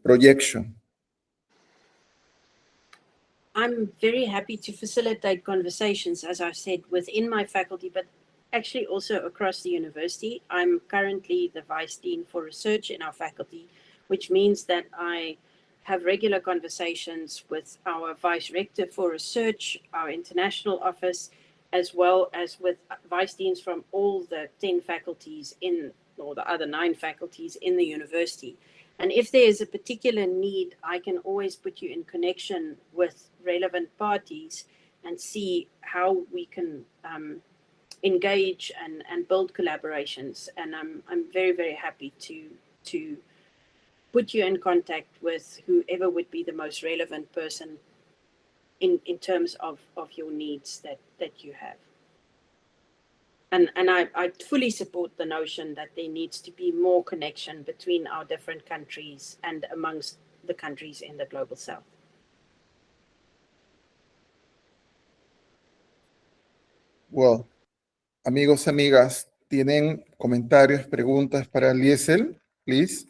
projection. I'm very happy to facilitate conversations, as I said, within my faculty, but actually also across the university. I'm currently the Vice Dean for Research in our faculty, which means that I have regular conversations with our Vice Rector for Research, our international office, as well as with Vice Deans from all the 10 faculties or the other 9 faculties in the university. And if there is a particular need, I can always put you in connection with relevant parties and see how we can engage and build collaborations. And I'm very, very happy to put you in contact with whoever would be the most relevant person in terms of your needs that you have. And I fully support the notion that there needs to be more connection between our different countries and amongst the countries in the global south. Well, amigos, amigas, ¿tienen comentarios, preguntas para Lizzel, please?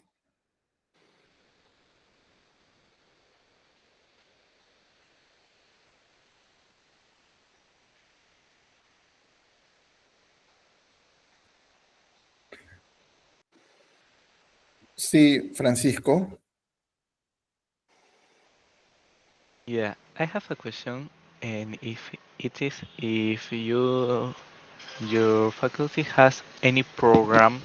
Sí, Francisco. Yeah, I have a question, and if your faculty has any program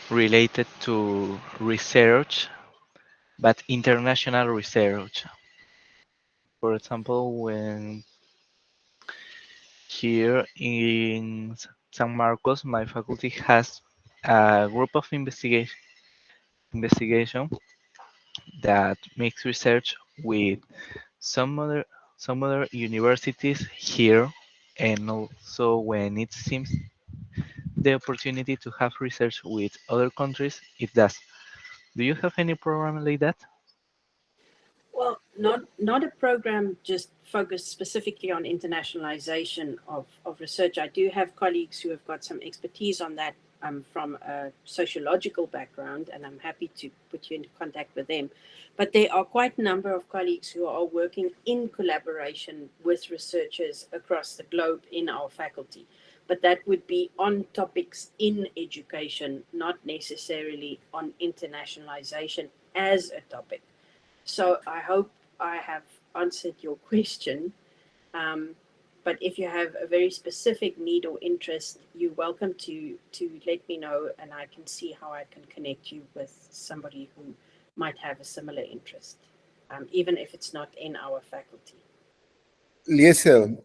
related to research, but international research. For example, when here in San Marcos, my faculty has a group of investigation that makes research with some other some other universities here, and also when it seems the opportunity to have research with other countries, it does. Do you have any program like that? Well, not a program just focused specifically on internationalization of research. I do have colleagues who have got some expertise on that from a sociological background, and I'm happy to put you into contact with them. But there are quite a number of colleagues who are working in collaboration with researchers across the globe in our faculty. But that would be on topics in education, not necessarily on internationalization as a topic. So I hope I have answered your question. But if you have a very specific need or interest, you're welcome to let me know, and I can see how I can connect you with somebody who might have a similar interest, even if it's not in our faculty. Lizzel,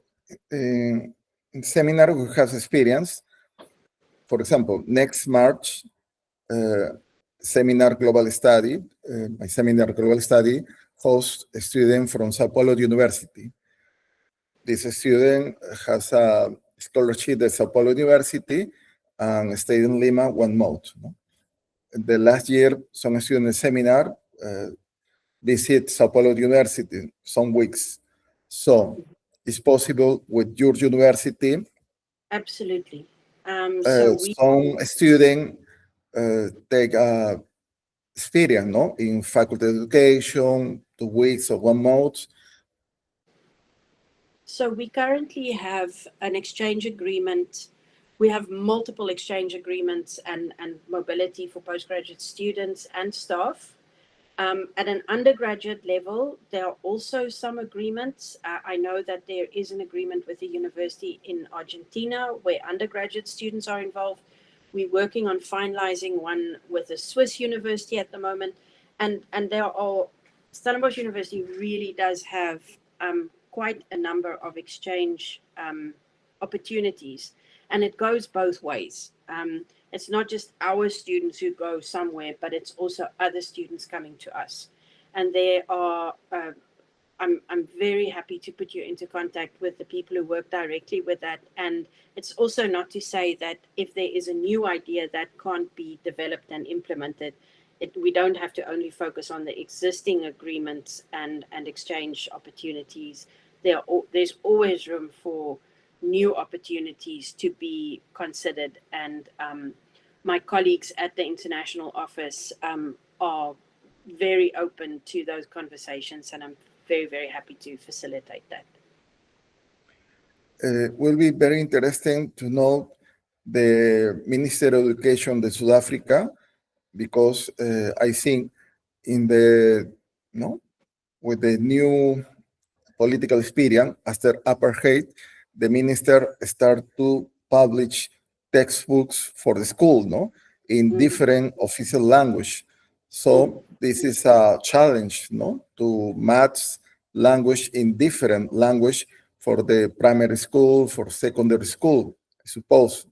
in seminar we have experience. For example, next March, seminar global study, my seminar global study hosts a student from Sao Paulo University. This student has a scholarship at Sao Paulo University and stayed in Lima 1 month. No? The last year, some student seminar visit Sao Paulo University some weeks. So it's possible with your university. Absolutely. So we Some student take experience, no, in faculty education, 2 weeks or 1 month. So we currently have an exchange agreement. We have multiple exchange agreements and mobility for postgraduate students and staff. At an undergraduate level, there are also some agreements. I know that there is an agreement with a university in Argentina where undergraduate students are involved. We're working on finalizing one with a Swiss university at the moment. And there are, Stellenbosch University really does have quite a number of exchange opportunities, and it goes both ways. It's not just our students who go somewhere, but it's also other students coming to us. And there are, I'm very happy to put you into contact with the people who work directly with that. And it's also not to say that if there is a new idea that can't be developed and implemented, we don't have to only focus on the existing agreements and exchange opportunities. There's always room for new opportunities to be considered. And my colleagues at the international office are very open to those conversations, and I'm very, very happy to facilitate that. Will be very interesting to know the Minister of Education of Sudáfrica, because I think in the, with the new political experience after apartheid, the minister start to publish textbooks for the school, in different official language. So this is a challenge, to match language in different language for the primary school, for secondary school, I suppose.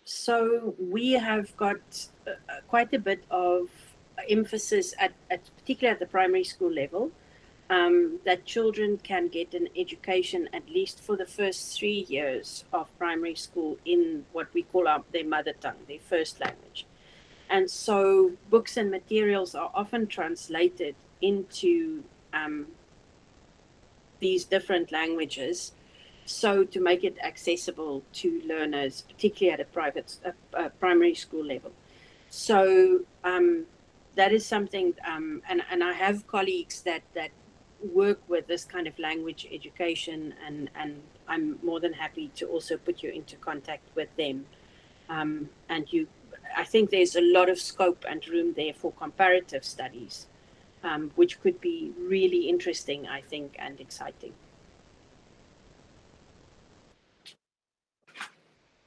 So we have got quite a bit of emphasis at particularly at the primary school level, that children can get an education at least for the first 3 years of primary school in what we call their mother tongue, their first language. And so books and materials are often translated into these different languages. so to make it accessible to learners, particularly at a private primary school level. So that is something, and I have colleagues that work with this kind of language education, and I'm more than happy to also put you into contact with them. And I think there's a lot of scope and room there for comparative studies, which could be really interesting, I think, and exciting.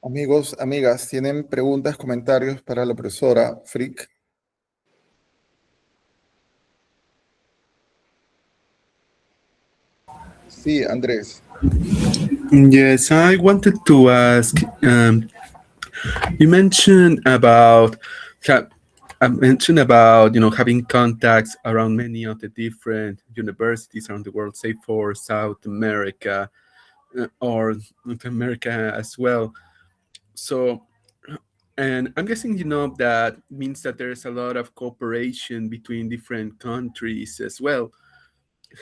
Amigos, amigas, ¿tienen preguntas, comentarios para la profesora Frick? Sí, Andrés. Yes, I wanted to ask, you mentioned about having contacts around many of the different universities around the world, say for South America or North America as well. So, and I'm guessing that means that there's a lot of cooperation between different countries as well.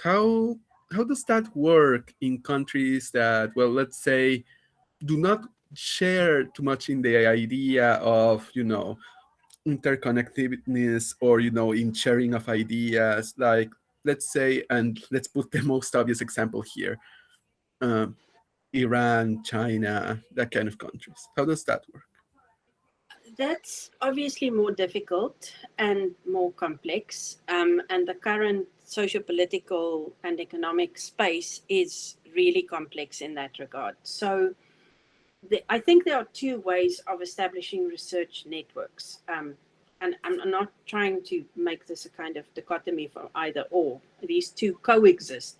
How does that work in countries that, well, let's say, do not share too much in the idea of interconnectedness, or in sharing of ideas, like, let's say, and let's put the most obvious example here, Iran, China, that kind of countries. How does that work? That's obviously more difficult and more complex, and the current socio-political and economic space is really complex in that regard. So I think there are two ways of establishing research networks, and I'm not trying to make this a kind of dichotomy for either or. These two coexist.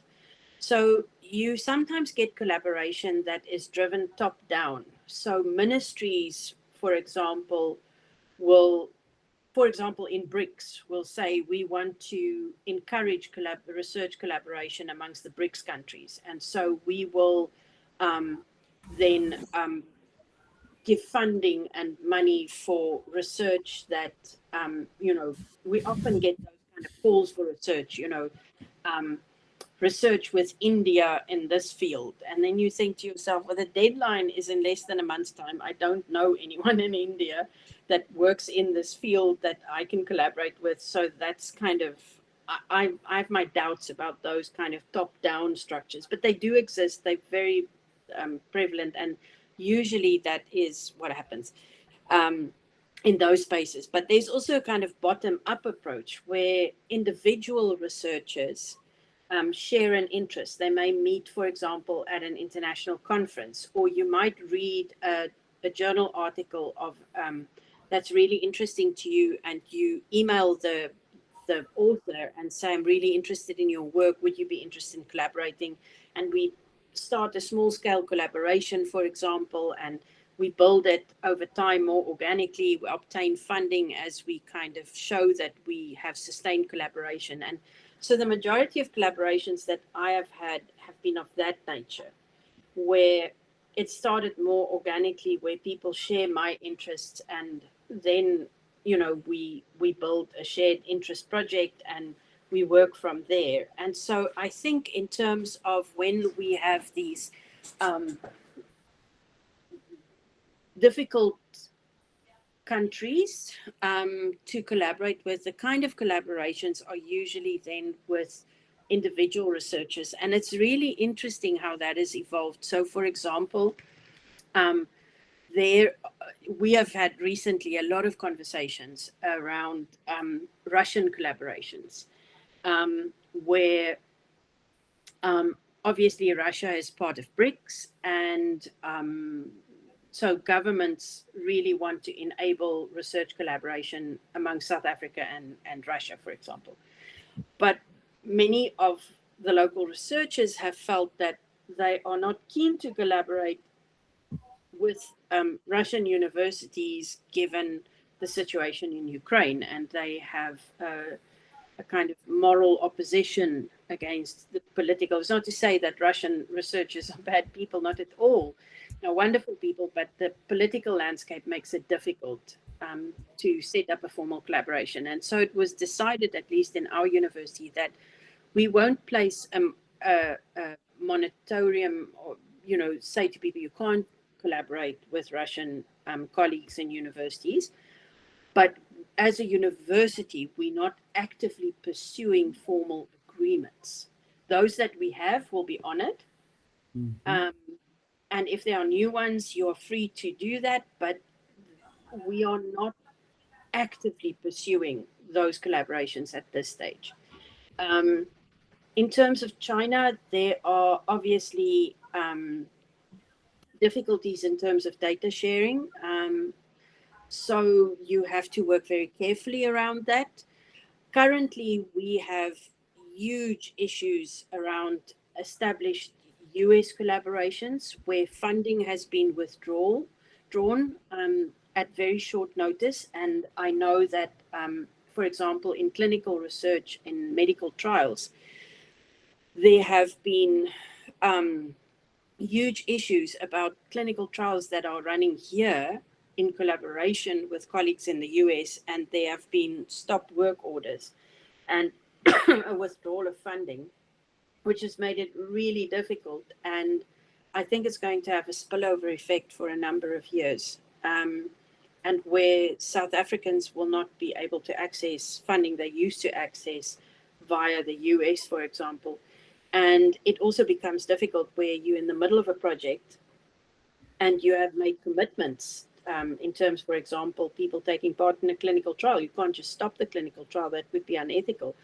So you sometimes get collaboration that is driven top down. So ministries, for example, in BRICS, will say we want to encourage research collaboration amongst the BRICS countries. And so we will then give funding and money for research that, we often get those kind of calls for research, research with India in this field. And then you think to yourself, well, the deadline is in less than a month's time. I don't know anyone in India that works in this field that I can collaborate with. So that's kind of, I have my doubts about those kind of top-down structures, but they do exist. They're very prevalent, and usually that is what happens in those spaces. But there's also a kind of bottom-up approach where individual researchers share an interest. They may meet, for example, at an international conference, or you might read a journal article of that's really interesting to you, and you email the author and say, I'm really interested in your work. Would you be interested in collaborating? And we start a small scale collaboration, for example, and we build it over time more organically. We obtain funding as we kind of show that we have sustained collaboration. And so the majority of collaborations that I have had have been of that nature, where it started more organically, where people share my interests, and then, we build a shared interest project and we work from there. And so I think in terms of when we have these difficult countries to collaborate with, the kind of collaborations are usually then with individual researchers. And it's really interesting how that has evolved. So, for example, we have had recently a lot of conversations around Russian collaborations, where obviously Russia is part of BRICS, and so governments really want to enable research collaboration among South Africa and Russia, for example. But many of the local researchers have felt that they are not keen to collaborate with Russian universities given the situation in Ukraine, and they have a kind of moral opposition against the political. It's not to say that Russian researchers are bad people, not at all. They're wonderful people, but the political landscape makes it difficult to set up a formal collaboration. And so it was decided, at least in our university, that we won't place a moratorium say to people, you can't collaborate with Russian colleagues in universities. But as a university, we're not actively pursuing formal agreements. Those that we have will be honored. And if there are new ones, you're free to do that. But we are not actively pursuing those collaborations at this stage. In terms of China, there are obviously difficulties in terms of data sharing. So you have to work very carefully around that. Currently, we have huge issues around established US collaborations where funding has been drawn at very short notice. And I know that, for example, in clinical research in medical trials, there have been huge issues about clinical trials that are running here in collaboration with colleagues in the US, and there have been stopped work orders and a withdrawal of funding, which has made it really difficult. And I think it's going to have a spillover effect for a number of years, and where South Africans will not be able to access funding they used to access via the US, for example. And it also becomes difficult where you're in the middle of a project and you have made commitments in terms, for example, people taking part in a clinical trial. You can't just stop the clinical trial. That would be unethical.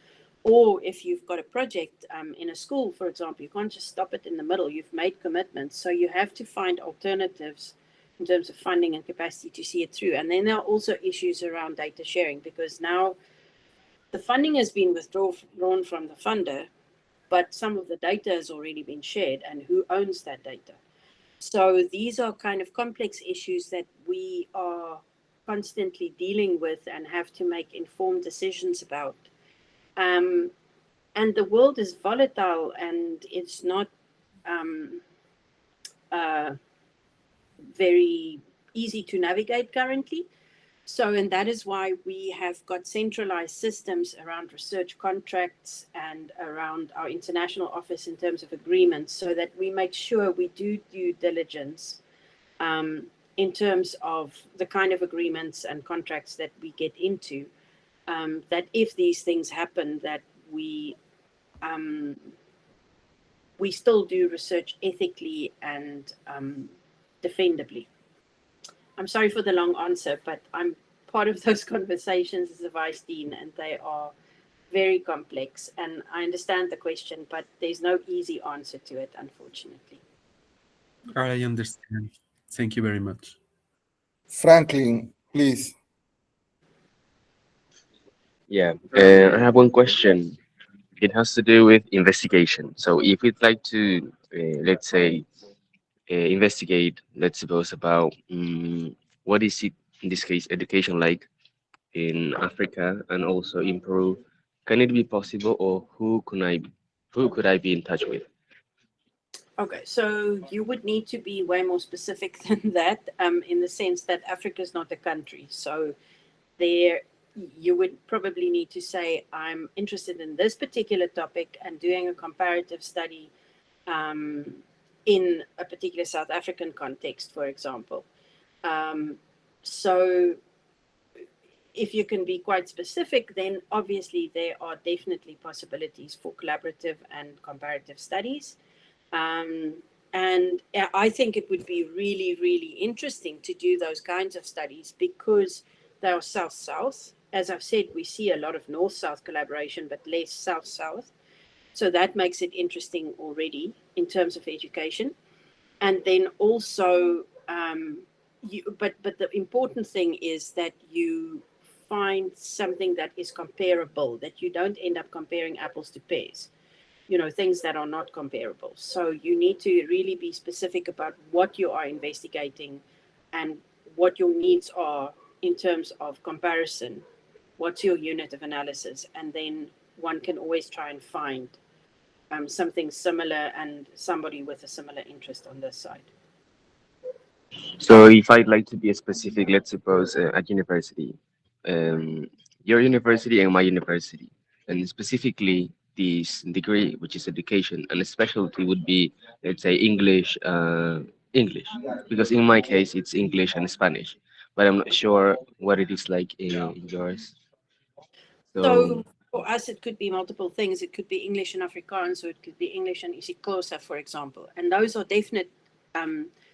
Or if you've got a project in a school, for example, you can't just stop it in the middle. You've made commitments. So you have to find alternatives in terms of funding and capacity to see it through. And then there are also issues around data sharing, because now the funding has been withdrawn from the funder, but some of the data has already been shared, and who owns that data? So these are kind of complex issues that we are constantly dealing with and have to make informed decisions about. And the world is volatile, and it's not very easy to navigate currently. So, and that is why we have got centralized systems around research contracts and around our international office in terms of agreements, so that we make sure we do due diligence in terms of the kind of agreements and contracts that we get into, that if these things happen, that we still do research ethically and defendably. I'm sorry for the long answer, but I'm part of those conversations as a vice dean, and they are very complex. And I understand the question, but there's no easy answer to it, unfortunately. I understand. Thank you very much. Franklin, please. Yeah, I have one question. It has to do with investigation. So if we'd like to, let's say, investigate, let's suppose, about what is it, in this case, education like in Africa and also in Peru, can it be possible, or who could I be in touch with? Okay, so you would need to be way more specific than that, in the sense that Africa is not a country. So there, you would probably need to say, I'm interested in this particular topic and doing a comparative study in a particular South African context, for example. So if you can be quite specific, then obviously there are definitely possibilities for collaborative and comparative studies. And I think it would be really, really interesting to do those kinds of studies, because they are South-South. As I've said, we see a lot of North-South collaboration, but less South-South. So that makes it interesting already in terms of education. And then also, but the important thing is that you find something that is comparable, that you don't end up comparing apples to pears, things that are not comparable. So you need to really be specific about what you are investigating and what your needs are in terms of comparison. What's your unit of analysis? And then one can always try and find something similar and somebody with a similar interest on this side. So if I'd like to be specific, let's suppose at university, your university and my university, and specifically this degree, which is education, and a specialty would be, let's say, English, because in my case it's English and Spanish, but I'm not sure what it is like in yours. So So for us, it could be multiple things. It could be English and Afrikaans, or it could be English and isiXhosa, for example. And those are definite.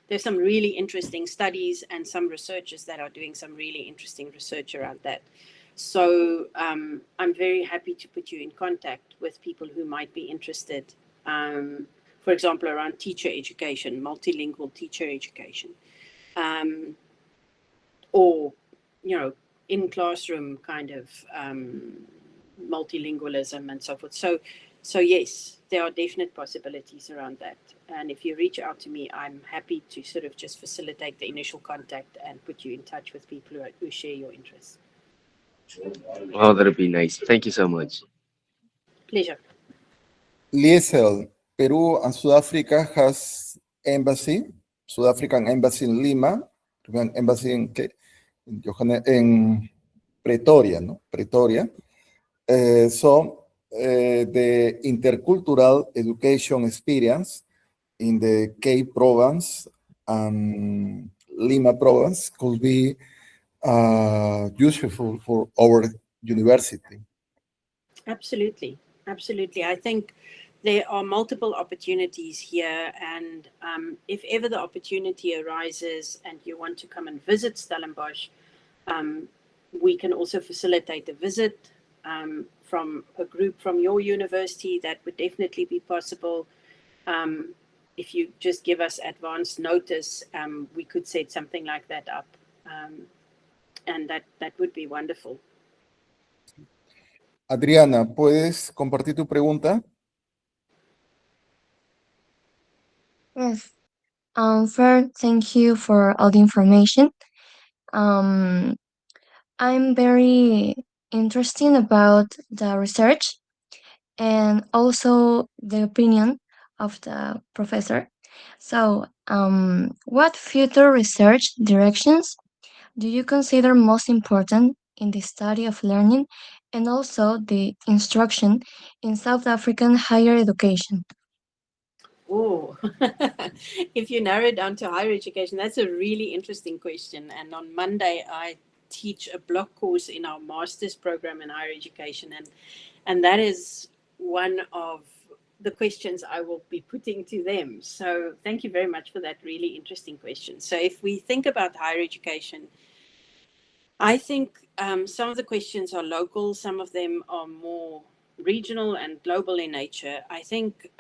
There's some really interesting studies and some researchers that are doing some really interesting research around that. So I'm very happy to put you in contact with people who might be interested. For example, around teacher education, multilingual teacher education, or in classroom kind of multilingualism and so forth. So yes, there are definite possibilities around that. And if you reach out to me, I'm happy to sort of just facilitate the initial contact and put you in touch with people who share your interests. oh, that'd be nice. Thank you so much. Pleasure. Lizzel, Peru and South Africa has embassy, South African embassy in Lima, African embassy in Pretoria, no? Pretoria. The intercultural education experience in the Cape Province and Lima Province could be useful for our university. Absolutely. Absolutely. I think there are multiple opportunities here. And if ever the opportunity arises and you want to come and visit Stellenbosch, we can also facilitate a visit from a group from your university. That would definitely be possible. If you just give us advance notice, we could set something like that up. And that would be wonderful. Adriana, ¿puedes compartir tu pregunta? Yes. First, thank you for all the information. I'm very interested about the research and also the opinion of the professor. So, what future research directions do you consider most important in the study of learning and also the instruction in South African higher education? Oh, if you narrow it down to higher education, that's a really interesting question. And on Monday, I teach a block course in our master's program in higher education. And that is one of the questions I will be putting to them. So thank you very much for that really interesting question. So if we think about higher education, I think some of the questions are local, some of them are more regional and global in nature. I think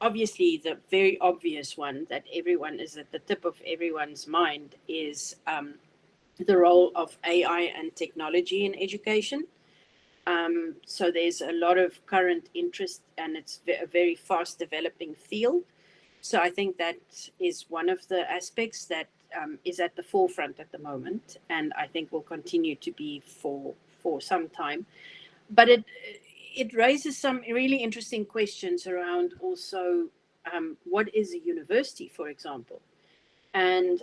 obviously the very obvious one that everyone is at the tip of everyone's mind is the role of AI and technology in education. So there's a lot of current interest and it's a very fast developing field. So I think that is one of the aspects that is at the forefront at the moment, and I think will continue to be for some time. But it raises some really interesting questions around also what is a university, for example, and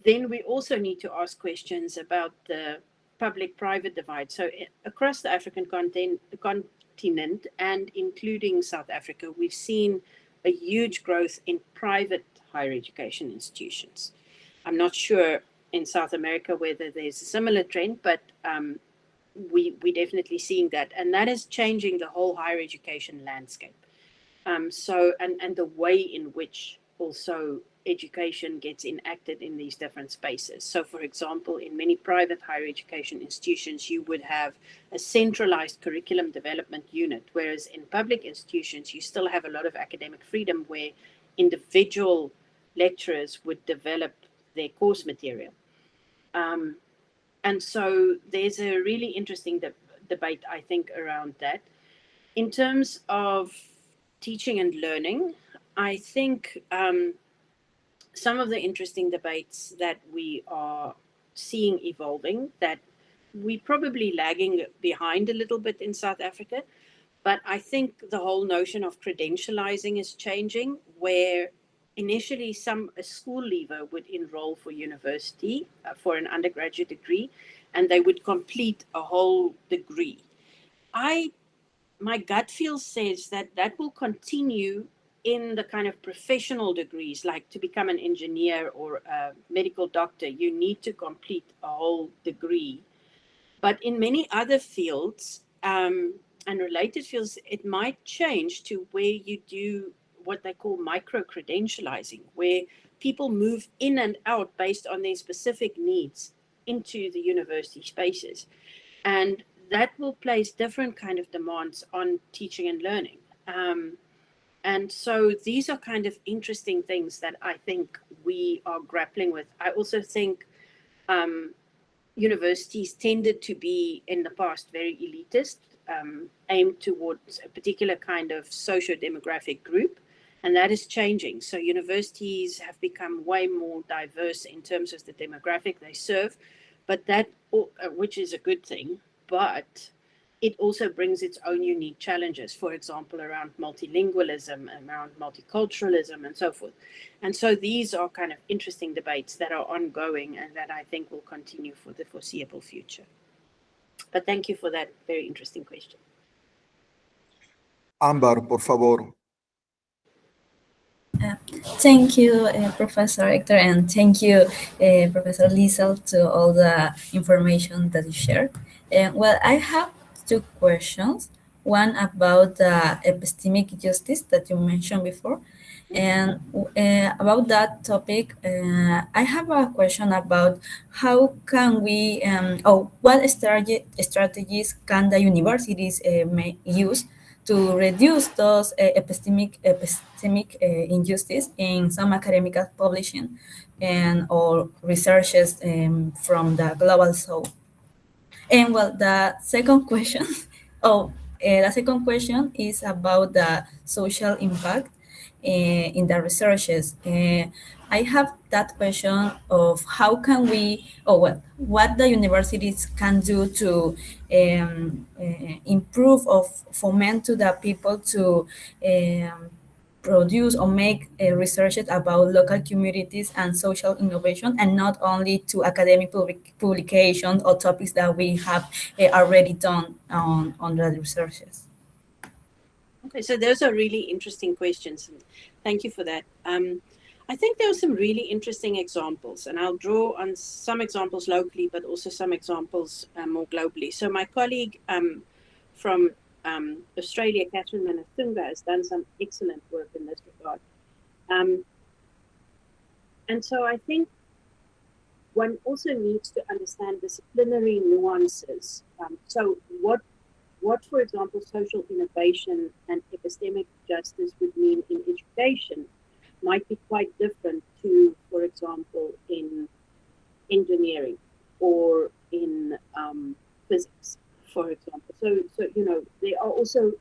then we also need to ask questions about the public-private divide. So across the African continent and including South Africa, we've seen a huge growth in private higher education institutions. I'm not sure in South America whether there's a similar trend, but we're definitely seeing that. And that is changing the whole higher education landscape. And the way in which also education gets enacted in these different spaces. So, for example, in many private higher education institutions, you would have a centralized curriculum development unit, whereas in public institutions, you still have a lot of academic freedom where individual lecturers would develop their course material. And so there's a really interesting debate, I think, around that. In terms of teaching and learning, I think some of the interesting debates that we are seeing evolving, that we're probably lagging behind a little bit in South Africa, but I think the whole notion of credentializing is changing, where initially a school leaver would enroll for university for an undergraduate degree, and they would complete a whole degree. I my gut feel says that that will continue in the kind of professional degrees, like to become an engineer or a medical doctor, you need to complete a whole degree. But in many other fields and related fields, it might change to where you do what they call micro-credentializing, where people move in and out based on their specific needs into the university spaces. And that will place different kind of demands on teaching and learning. And so these are kind of interesting things that I think we are grappling with. I also think universities tended to be in the past very elitist, aimed towards a particular kind of socio-demographic group, and that is changing. So universities have become way more diverse in terms of the demographic they serve, but that, which is a good thing, but it also brings its own unique challenges, for example, around multilingualism, around multiculturalism, and so forth. And so these are kind of interesting debates that are ongoing and that I think will continue for the foreseeable future. But thank you for that very interesting question. Ámbar, por favor. Thank you, Professor Hector, and thank you, Professor Lizzel, to all the information that you shared. Well, I have two questions. One about the epistemic justice that you mentioned before. And about that topic, I have a question about how can we, what strategies can the universities use to reduce those epistemic injustice in some academic publishing and or researches from the global south. And well, the second question, the second question is about the social impact in the researches. I have that question of how can we, what the universities can do to improve or foment to the people to produce or make researches about local communities and social innovation, and not only to academic publications or topics that we have already done on the researches. Okay, so those are really interesting questions. And thank you for that. I think there are some really interesting examples, and I'll draw on some examples locally, but also some examples more globally. So my colleague from Australia, Catherine Manathunga, has done some excellent work in this regard. And so I think one also needs to understand disciplinary nuances. So what, for example, social innovation and epistemic justice would mean in education might be quite different to, for example, in engineering or in physics, for example. So you know, there are also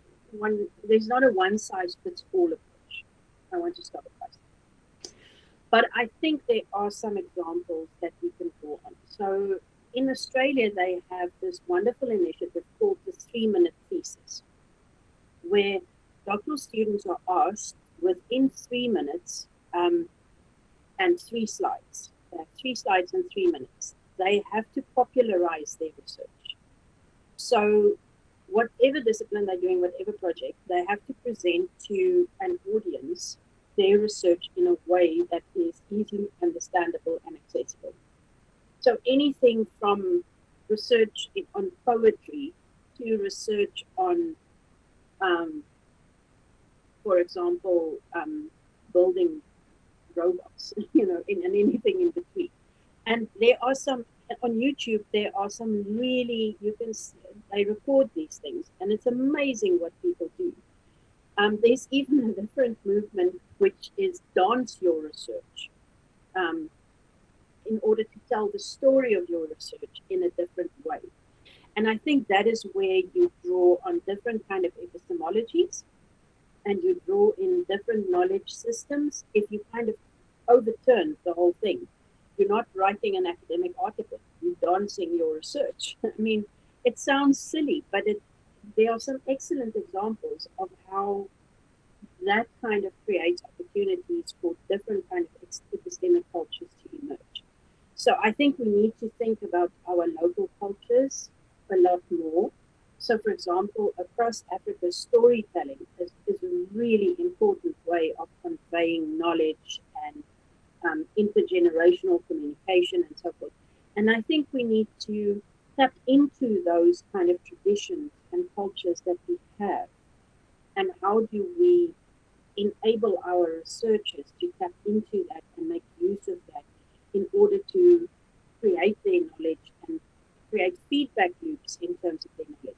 there's not a one-size-fits-all approach. I want to start with that. But I think there are some examples that we can draw on. So in Australia, they have this wonderful initiative called the 3-minute thesis, where doctoral students are asked within 3 minutes and 3 slides. They have 3 slides and 3 minutes. They have to popularize their research. So whatever discipline they're doing, whatever project, they have to present to an audience their research in a way that is easily understandable and accessible. So anything from research on poetry to research on, for example, building robots, you know, and anything in between. And there are some, on YouTube, there are some really, they record these things, and it's amazing what people do. There's even a different movement, which is dance your research, in order to tell the story of your research in a different way. And I think that is where you draw on different kind of epistemologies, and you draw in different knowledge systems. If you kind of overturn the whole thing, you're not writing an academic article, you're dancing your research. I mean, it sounds silly, but there are some excellent examples of how that kind of creates opportunities for different kind of epistemic cultures to emerge. So I think we need to think about our local cultures a lot more. So, for example, across Africa, storytelling is a really important way of conveying knowledge and intergenerational communication and so forth. And I think we need to tap into those kind of traditions and cultures that we have. And how do we enable our researchers to tap into that and make use of that in order to create their knowledge and create feedback loops in terms of their knowledge.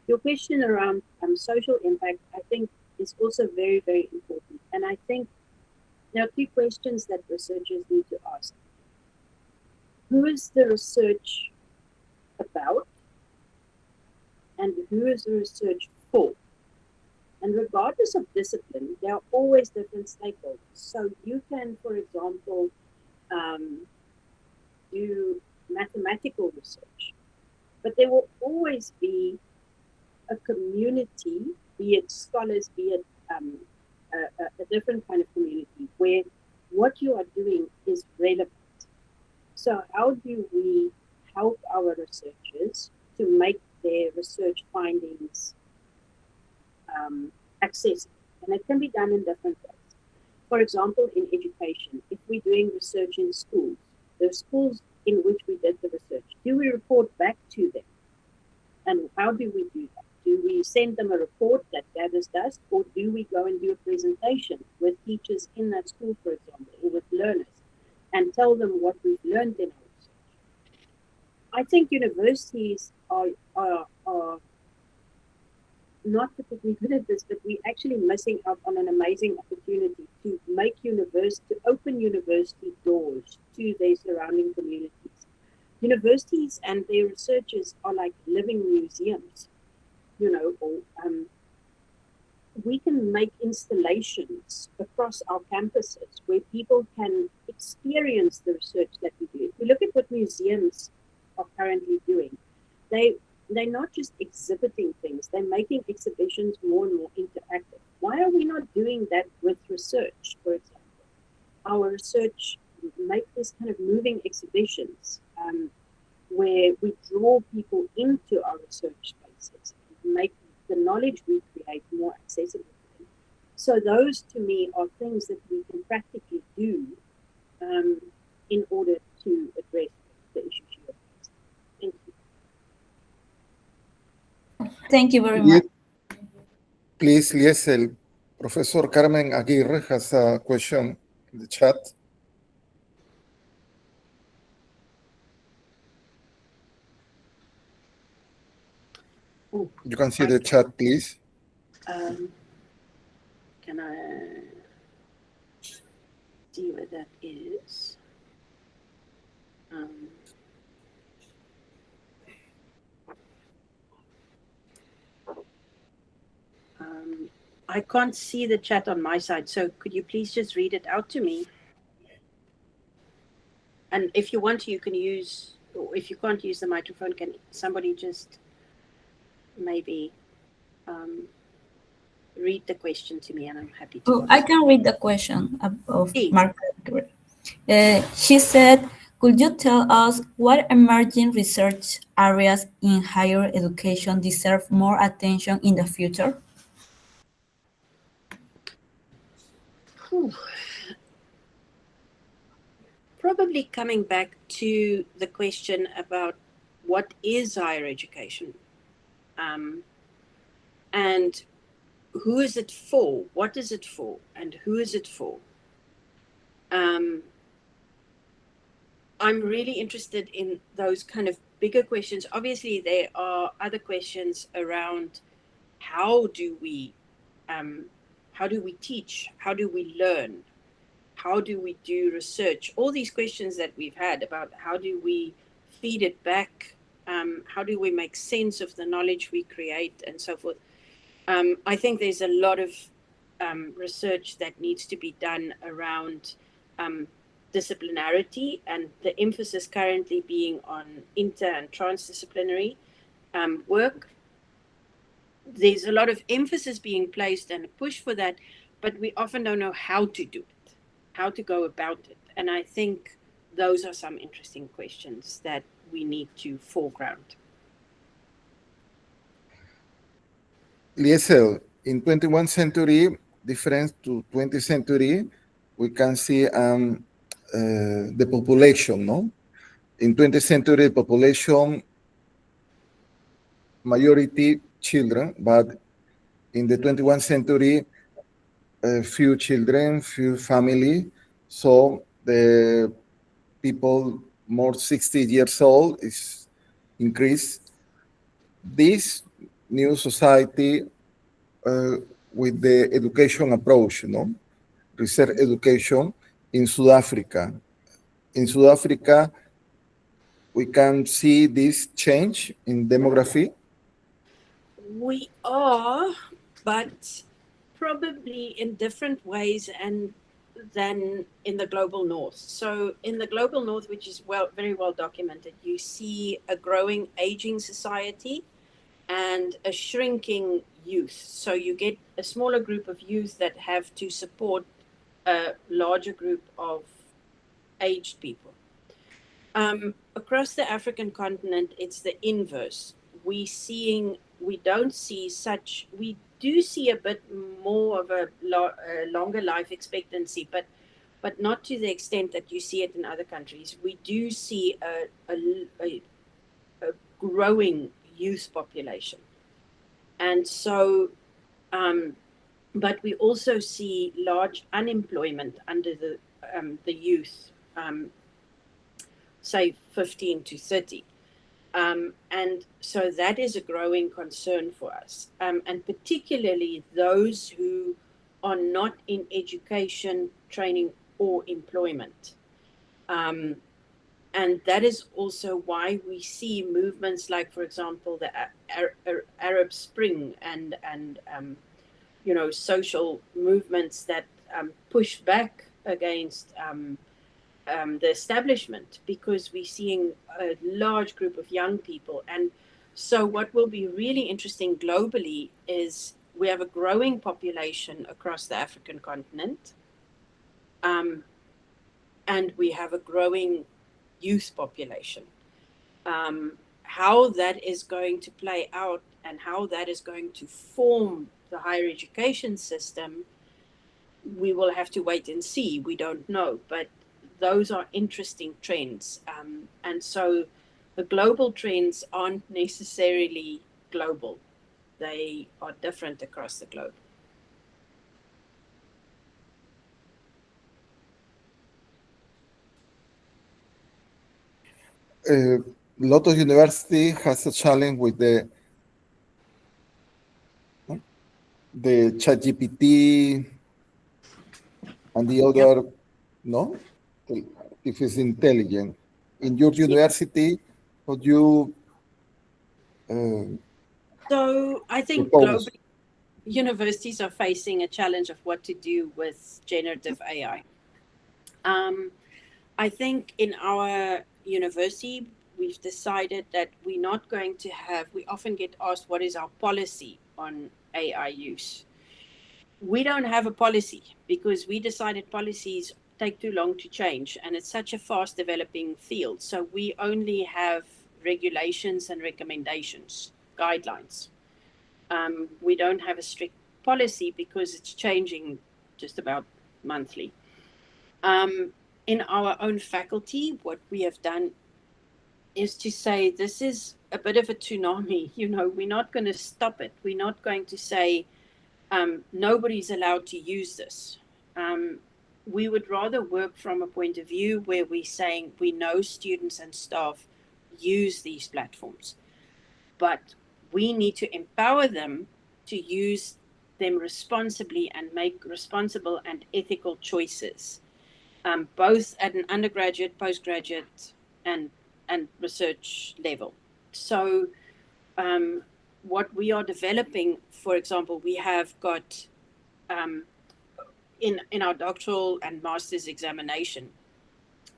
Your question around social impact, I think, is also very, very important. And I think there are two questions that researchers need to ask. Who is the research about? And who is the research for? And regardless of discipline, there are always different stakeholders. So you can, for example, do mathematical research, but there will always be a community, be it scholars, be it a different kind of community, where what you are doing is relevant. So how do we help our researchers to make their research findings accessible? And it can be done in different ways. For example, in education, if we're doing research in schools, the schools in which we did the research, do we report back to them? And how do we do that? Do we send them a report that gathers dust, or do we go and do a presentation with teachers in that school, for example, or with learners, and tell them what we've learned in our research? I think universities are not particularly good at this, but we're actually missing out on an amazing opportunity to make to open university doors to their surrounding communities. Universities and their researchers are like living museums, we can make installations across our campuses where people can experience the research that we do. If we look at what museums are currently doing, they're not just exhibiting things, they're making exhibitions more and more interactive. Why are we not doing that with research, for example? Our research make this kind of moving exhibitions where we draw people into our research spaces, make the knowledge we create more accessible to them. So those, to me, are things that we can practically do in order to address the issues you have raised. Thank you. Thank you very much. Please, Lizzel, Professor Carmen Aguirre has a question in the chat. You can see the chat, please. Can I see where that is? I can't see the chat on my side, so could you please just read it out to me? And if you want to, you can use, or if you can't use the microphone, can somebody just maybe read the question to me, and I'm happy to. Oh, I can read the question of Please. Margaret. She said, could you tell us what emerging research areas in higher education deserve more attention in the future? Probably coming back to the question about what is higher education, and who is it for? What is it for? And who is it for? I'm really interested in those kind of bigger questions. Obviously, there are other questions around how do we teach? How do we learn? How do we do research? All these questions that we've had about how do we feed it back? How do we make sense of the knowledge we create and so forth? I think there's a lot of research that needs to be done around disciplinarity, and the emphasis currently being on inter and transdisciplinary work. There's a lot of emphasis being placed and a push for that, but we often don't know how to do it, how to go about it. And I think those are some interesting questions that we need to foreground. Lizzel, in 21st century, different to 20th century, we can see the population, no? In 20th century, the population, majority children, but in the 21st century, few children, few family, so the people more 60 years old is increased. This new society with the education approach, no? Research education in Sudáfrica. In Sudáfrica, we can see this change in demography. We are, but probably in different ways and than in the global north. So in the global north, which is very well documented, you see a growing aging society and a shrinking youth. So you get a smaller group of youth that have to support a larger group of aged people. Across the African continent, it's the inverse. We do see a bit more of a longer life expectancy, but not to the extent that you see it in other countries. We do see a growing youth population, and so, but we also see large unemployment under the youth. Say 15 to 30. And so that is a growing concern for us, and particularly those who are not in education, training, or employment. And that is also why we see movements like, for example, the Arab Spring and social movements that push back against the establishment, because we're seeing a large group of young people. And so what will be really interesting globally is we have a growing population across the African continent, and we have a growing youth population. How that is going to play out and how that is going to form the higher education system, we will have to wait and see. We don't know, but those are interesting trends. And so the global trends aren't necessarily global. They are different across the globe. A lot of university has a challenge with the ChatGPT and the other, no? If it's intelligent. In your university, would you So I think propose? globally, universities are facing a challenge of what to do with generative AI. I think in our university, we've decided that we're not going to we often get asked, what is our policy on AI use? We don't have a policy because we decided policies take too long to change, and it's such a fast developing field. So we only have regulations and recommendations, guidelines. We don't have a strict policy because it's changing just about monthly. In our own faculty, what we have done is to say this is a bit of a tsunami. We're not going to stop it. We're not going to say nobody's allowed to use this. We would rather work from a point of view where we're saying we know students and staff use these platforms, but we need to empower them to use them responsibly and make responsible and ethical choices, both at an undergraduate, postgraduate, and research level. So what we are developing, for example, we have got in our doctoral and master's examination,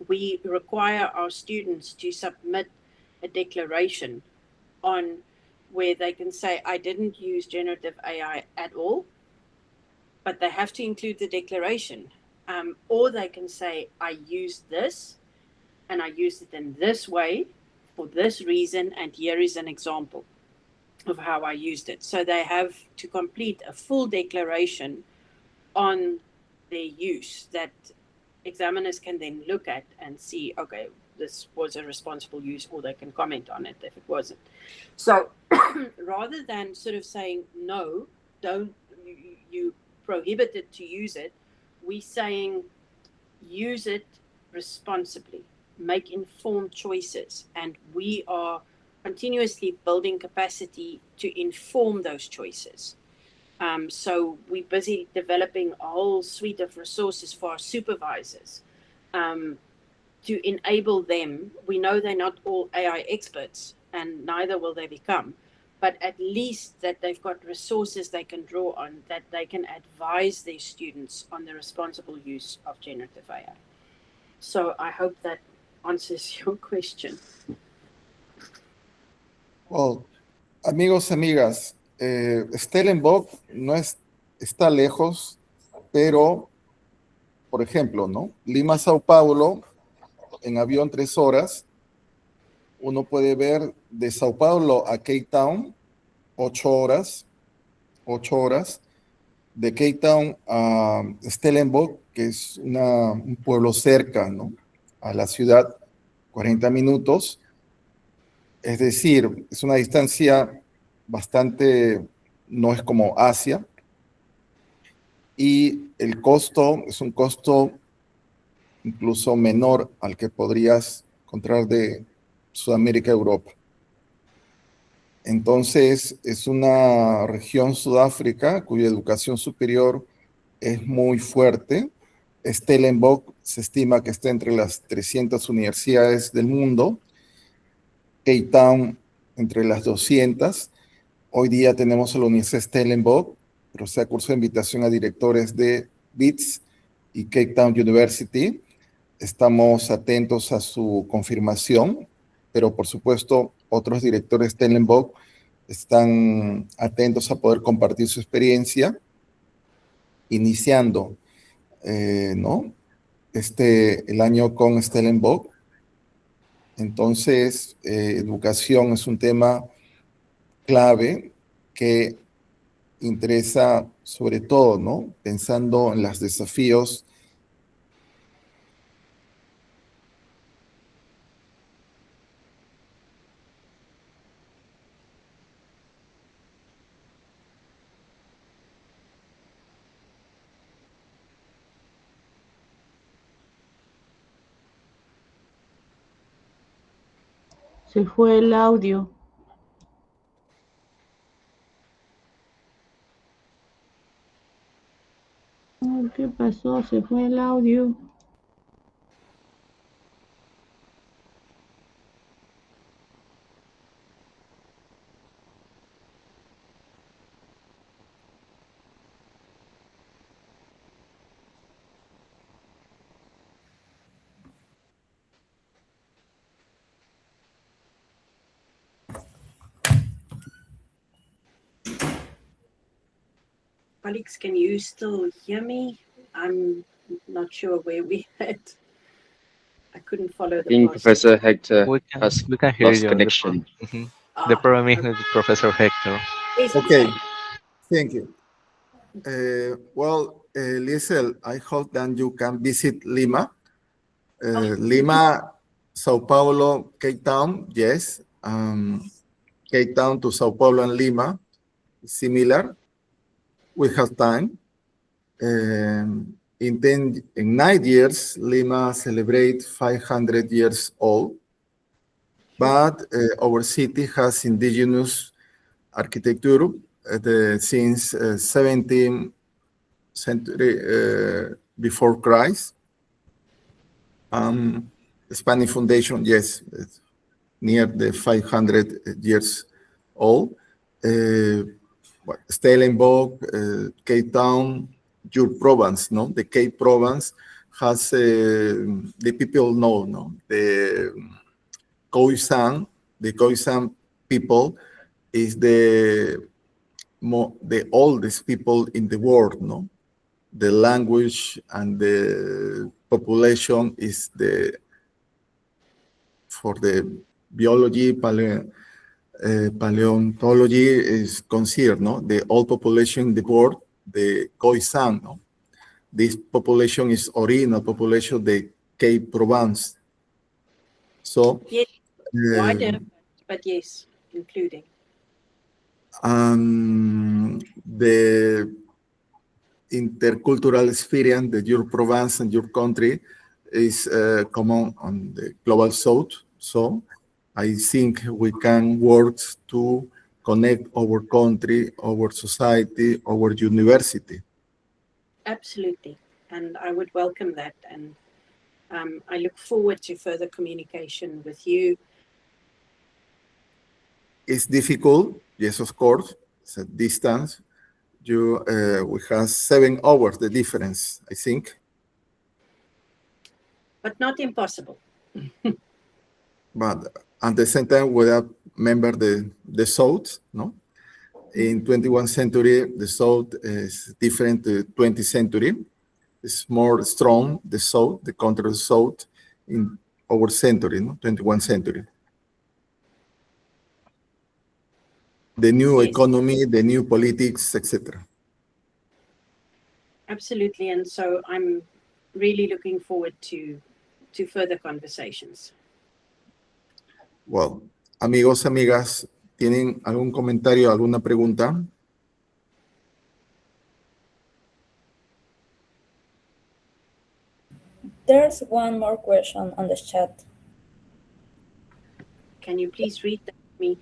we require our students to submit a declaration on where they can say, I didn't use generative AI at all, but they have to include the declaration. Or they can say, I used this and I used it in this way for this reason, and here is an example. of how I used it. So they have to complete a full declaration on their use that examiners can then look at and see, okay, this was a responsible use, or they can comment on it if it wasn't. So rather than sort of saying, no, don't, you prohibited to use it, we're saying use it responsibly, make informed choices, and we are continuously building capacity to inform those choices. So we're busy developing a whole suite of resources for our supervisors to enable them. We know they're not all AI experts, and neither will they become, but at least that they've got resources they can draw on, that they can advise their students on the responsible use of generative AI. So I hope that answers your question. Well, amigos, amigas, Stellenbosch no está lejos, pero, por ejemplo, ¿no? Lima, Sao Paulo, en avión 3 horas, uno puede ver de Sao Paulo a Cape Town 8 horas, de Cape Town a Stellenbosch, que es un pueblo cerca, ¿no?, a la ciudad, 40 minutos. Es decir, es una distancia bastante, no es como Asia, y el costo es un costo incluso menor al que podrías encontrar de Sudamérica a Europa. Entonces, es una región, Sudáfrica, cuya educación superior es muy fuerte. Stellenbosch se estima que está entre las 300 universidades del mundo, Cape Town entre las 200. Hoy día tenemos a la Universidad de Stellenbosch, pero se ha cursado invitación a directores de BITS y Cape Town University. Estamos atentos a su confirmación, pero por supuesto otros directores de Stellenbosch están atentos a poder compartir su experiencia, iniciando ¿no?, el año con Stellenbosch. Entonces, educación es un tema clave que interesa sobre todo, ¿no?, pensando en los desafíos Se fue el audio. ¿Qué pasó? Se fue el audio. Colleagues, can you still hear me? I'm not sure where we had. I couldn't follow the I think process. Professor Hector We has can hear lost you. connection. The problem is with Professor Hector. Okay, thank you. Well, Lizzel, I hope that you can visit Lima. Lima, Sao Paulo, Cape Town, yes. Cape Town to Sao Paulo and Lima, similar. We have time. In 9 years, Lima celebrates 500 years old. But our city has indigenous architecture since 17th century before Christ. Spanish foundation, yes, near the 500 years old. Stellenbosch, Cape Town, your province, no? The Cape province has, the people know, no? The Khoisan people is the oldest people in the world, no? The language and the population is for the biology, paleontology is considered, no, the old population in the world, the Khoisan, no? This population is original population of the Cape Provence. So, Yes, wider, but yes, including. The intercultural experience that your province and your country is common on the global south. So I think we can work to connect our country, our society, our university. Absolutely. And I would welcome that. And I look forward to further communication with you. It's difficult, yes, of course, it's a distance. We have 7 hours, the difference, I think. But not impossible. But at the same time, we have remember the South, no? In 21st century, the South is different to 20th century. It's more strong, the South, the country of the South, in our century, no? 21st century. The new economy, the new politics, etc. Absolutely. And so I'm really looking forward to further conversations. Well, amigos, amigas, ¿tienen algún comentario, alguna pregunta? There's one more question on the chat. Can you please read that to me?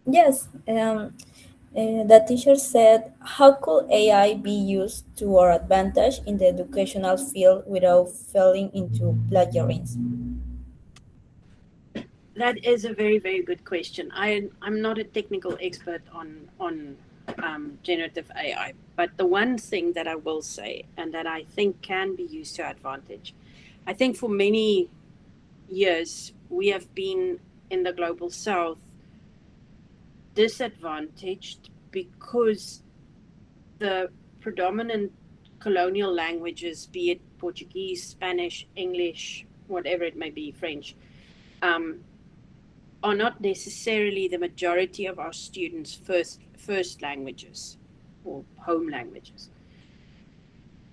Yes. The teacher said, how could AI be used to our advantage in the educational field without falling into plagiarism? That is a very, very good question. I'm not a technical expert on generative AI, but the one thing that I will say, and that I think can be used to advantage, I think for many years we have been in the global south disadvantaged because the predominant colonial languages, be it Portuguese, Spanish, English, whatever it may be, French, are not necessarily the majority of our students' first languages or home languages.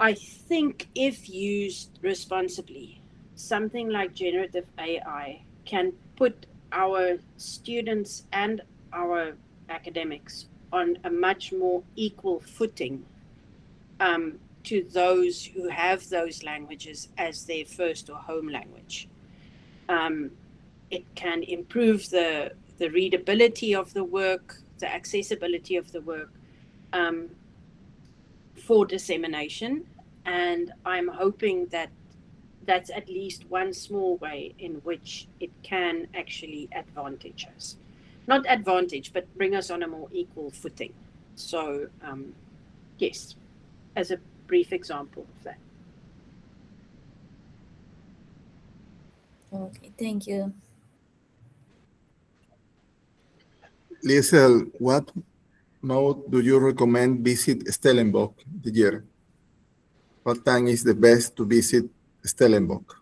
I think if used responsibly, something like generative AI can put our students and our academics on a much more equal footing to those who have those languages as their first or home language. It can improve the readability of the work, the accessibility of the work for dissemination. And I'm hoping that that's at least one small way in which it can actually advantage us. Not advantage, but bring us on a more equal footing. So, yes, as a brief example of that. Okay, thank you. Lizzel, what mode do you recommend visit Stellenbosch this year? What time is the best to visit Stellenbosch?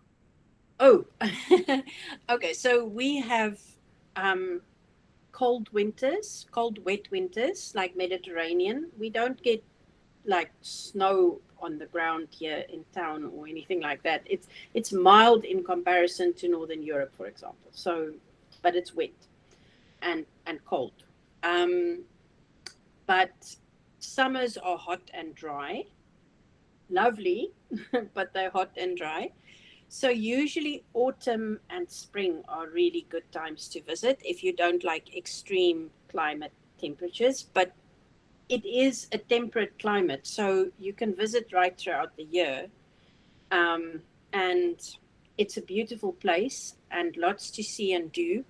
Oh, okay. So we have cold winters, cold, wet winters, like Mediterranean. We don't get like snow on the ground here in town or anything like that. It's mild in comparison to Northern Europe, for example. So, but it's wet and cold. But summers are hot and dry. Lovely, but they're hot and dry. So usually autumn and spring are really good times to visit if you don't like extreme climate temperatures. But it is a temperate climate, so you can visit right throughout the year. And it's a beautiful place and lots to see and do.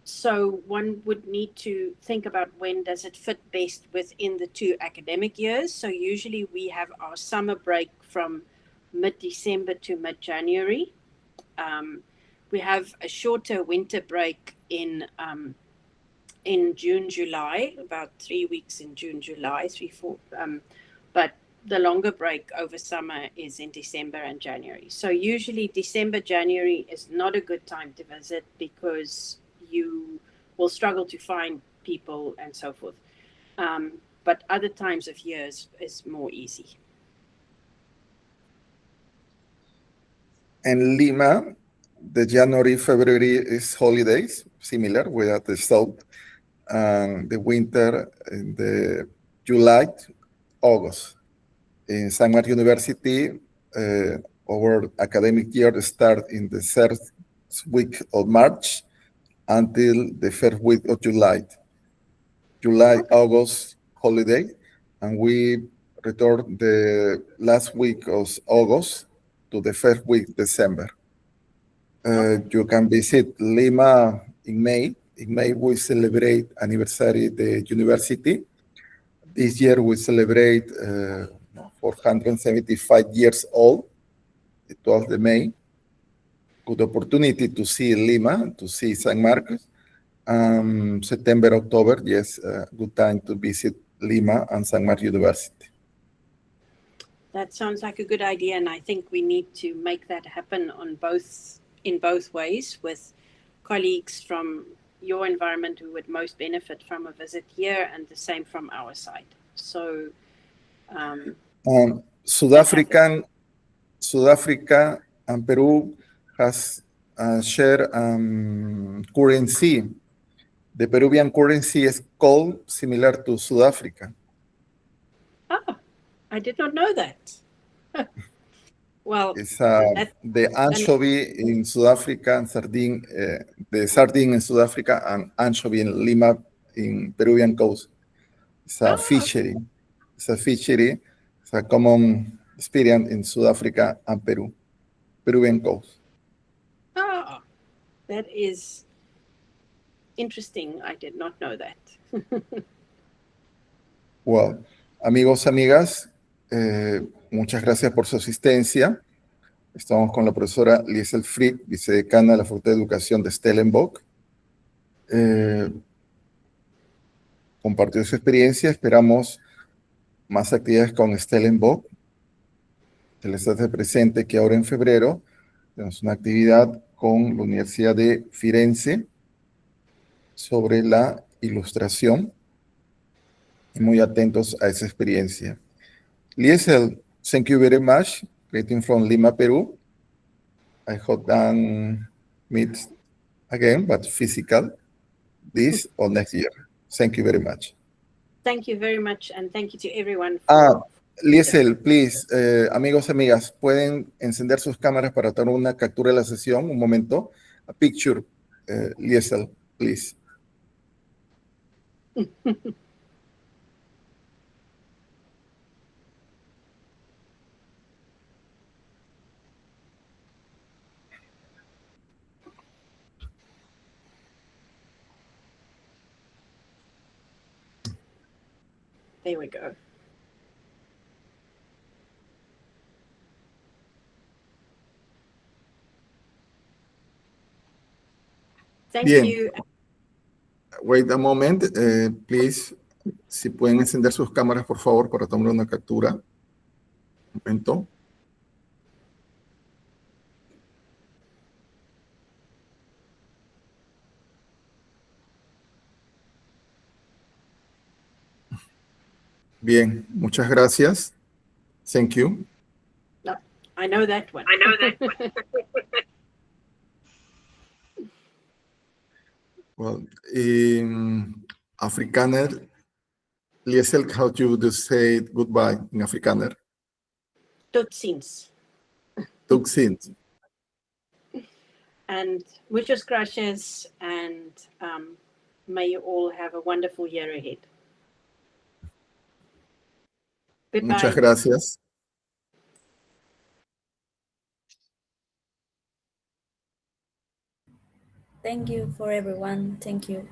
So one would need to think about when does it fit best within the 2 academic years. So usually we have our summer break from mid-December to mid-January. We have a shorter winter break in June, July, about 3 weeks in June, July, 3-4. But the longer break over summer is in December and January. So usually December, January is not a good time to visit because you will struggle to find people and so forth. But other times of years is more easy. In Lima, the January, February is holidays, similar without the south, and the winter in the July, August. In San Marcos University, our academic year starts in the third week of March until the first week of July. July, August holiday, and we return the last week of August to the first week December. You can visit Lima in May. In May, we celebrate anniversary of the university. This year, we celebrate 475 years old. It was the May. Good opportunity to see Lima, to see San Marcos. September, October, yes, good time to visit Lima and San Marcos University. That sounds like a good idea, and I think we need to make that happen in both ways, with colleagues from your environment who would most benefit from a visit here, and the same from our side. So, Sudáfrica and Peru has shared currency. The Peruvian currency is called similar to South Africa. Oh, I did not know that. Well, it's the anchovy in South Africa and sardine, the sardine in South Africa and anchovy in Lima in Peruvian coast. It's a fishery. It's a fishery. It's a common experience in South Africa and Peru, Peruvian coast. Oh, that is interesting. I did not know that. Well, amigos, amigas, muchas gracias por su asistencia. Estamos con la profesora Lizzel Frick, vicedecana de la Facultad de Educación de Stellenbosch. Compartió su experiencia. Esperamos más actividades con Stellenbosch. Se les hace presente que ahora en febrero tenemos una actividad con la Universidad de Firenze sobre la ilustración. Y muy atentos a esa experiencia. Lizzel, thank you very much. Greeting from Lima, Peru. I hope that meet again, but physical, this or next year. Thank you very much. Thank you very much, and thank you to everyone. Lizzel, please, amigos, amigas, pueden encender sus cámaras para tomar una captura de la sesión. Un momento. A picture, Lizzel, please. There we go. Thank you. Wait a moment, please. Si pueden encender sus cámaras, por favor, para tomar una captura. Un momento. Bien, muchas gracias. Thank you. No, I know that one. Well, in Afrikaner, Lizzel, how do you say goodbye in Afrikaner? Tot ziens. Tot ziens. And muchas gracias, and may you all have a wonderful year ahead. Goodbye. Muchas gracias. Thank you for everyone. Thank you.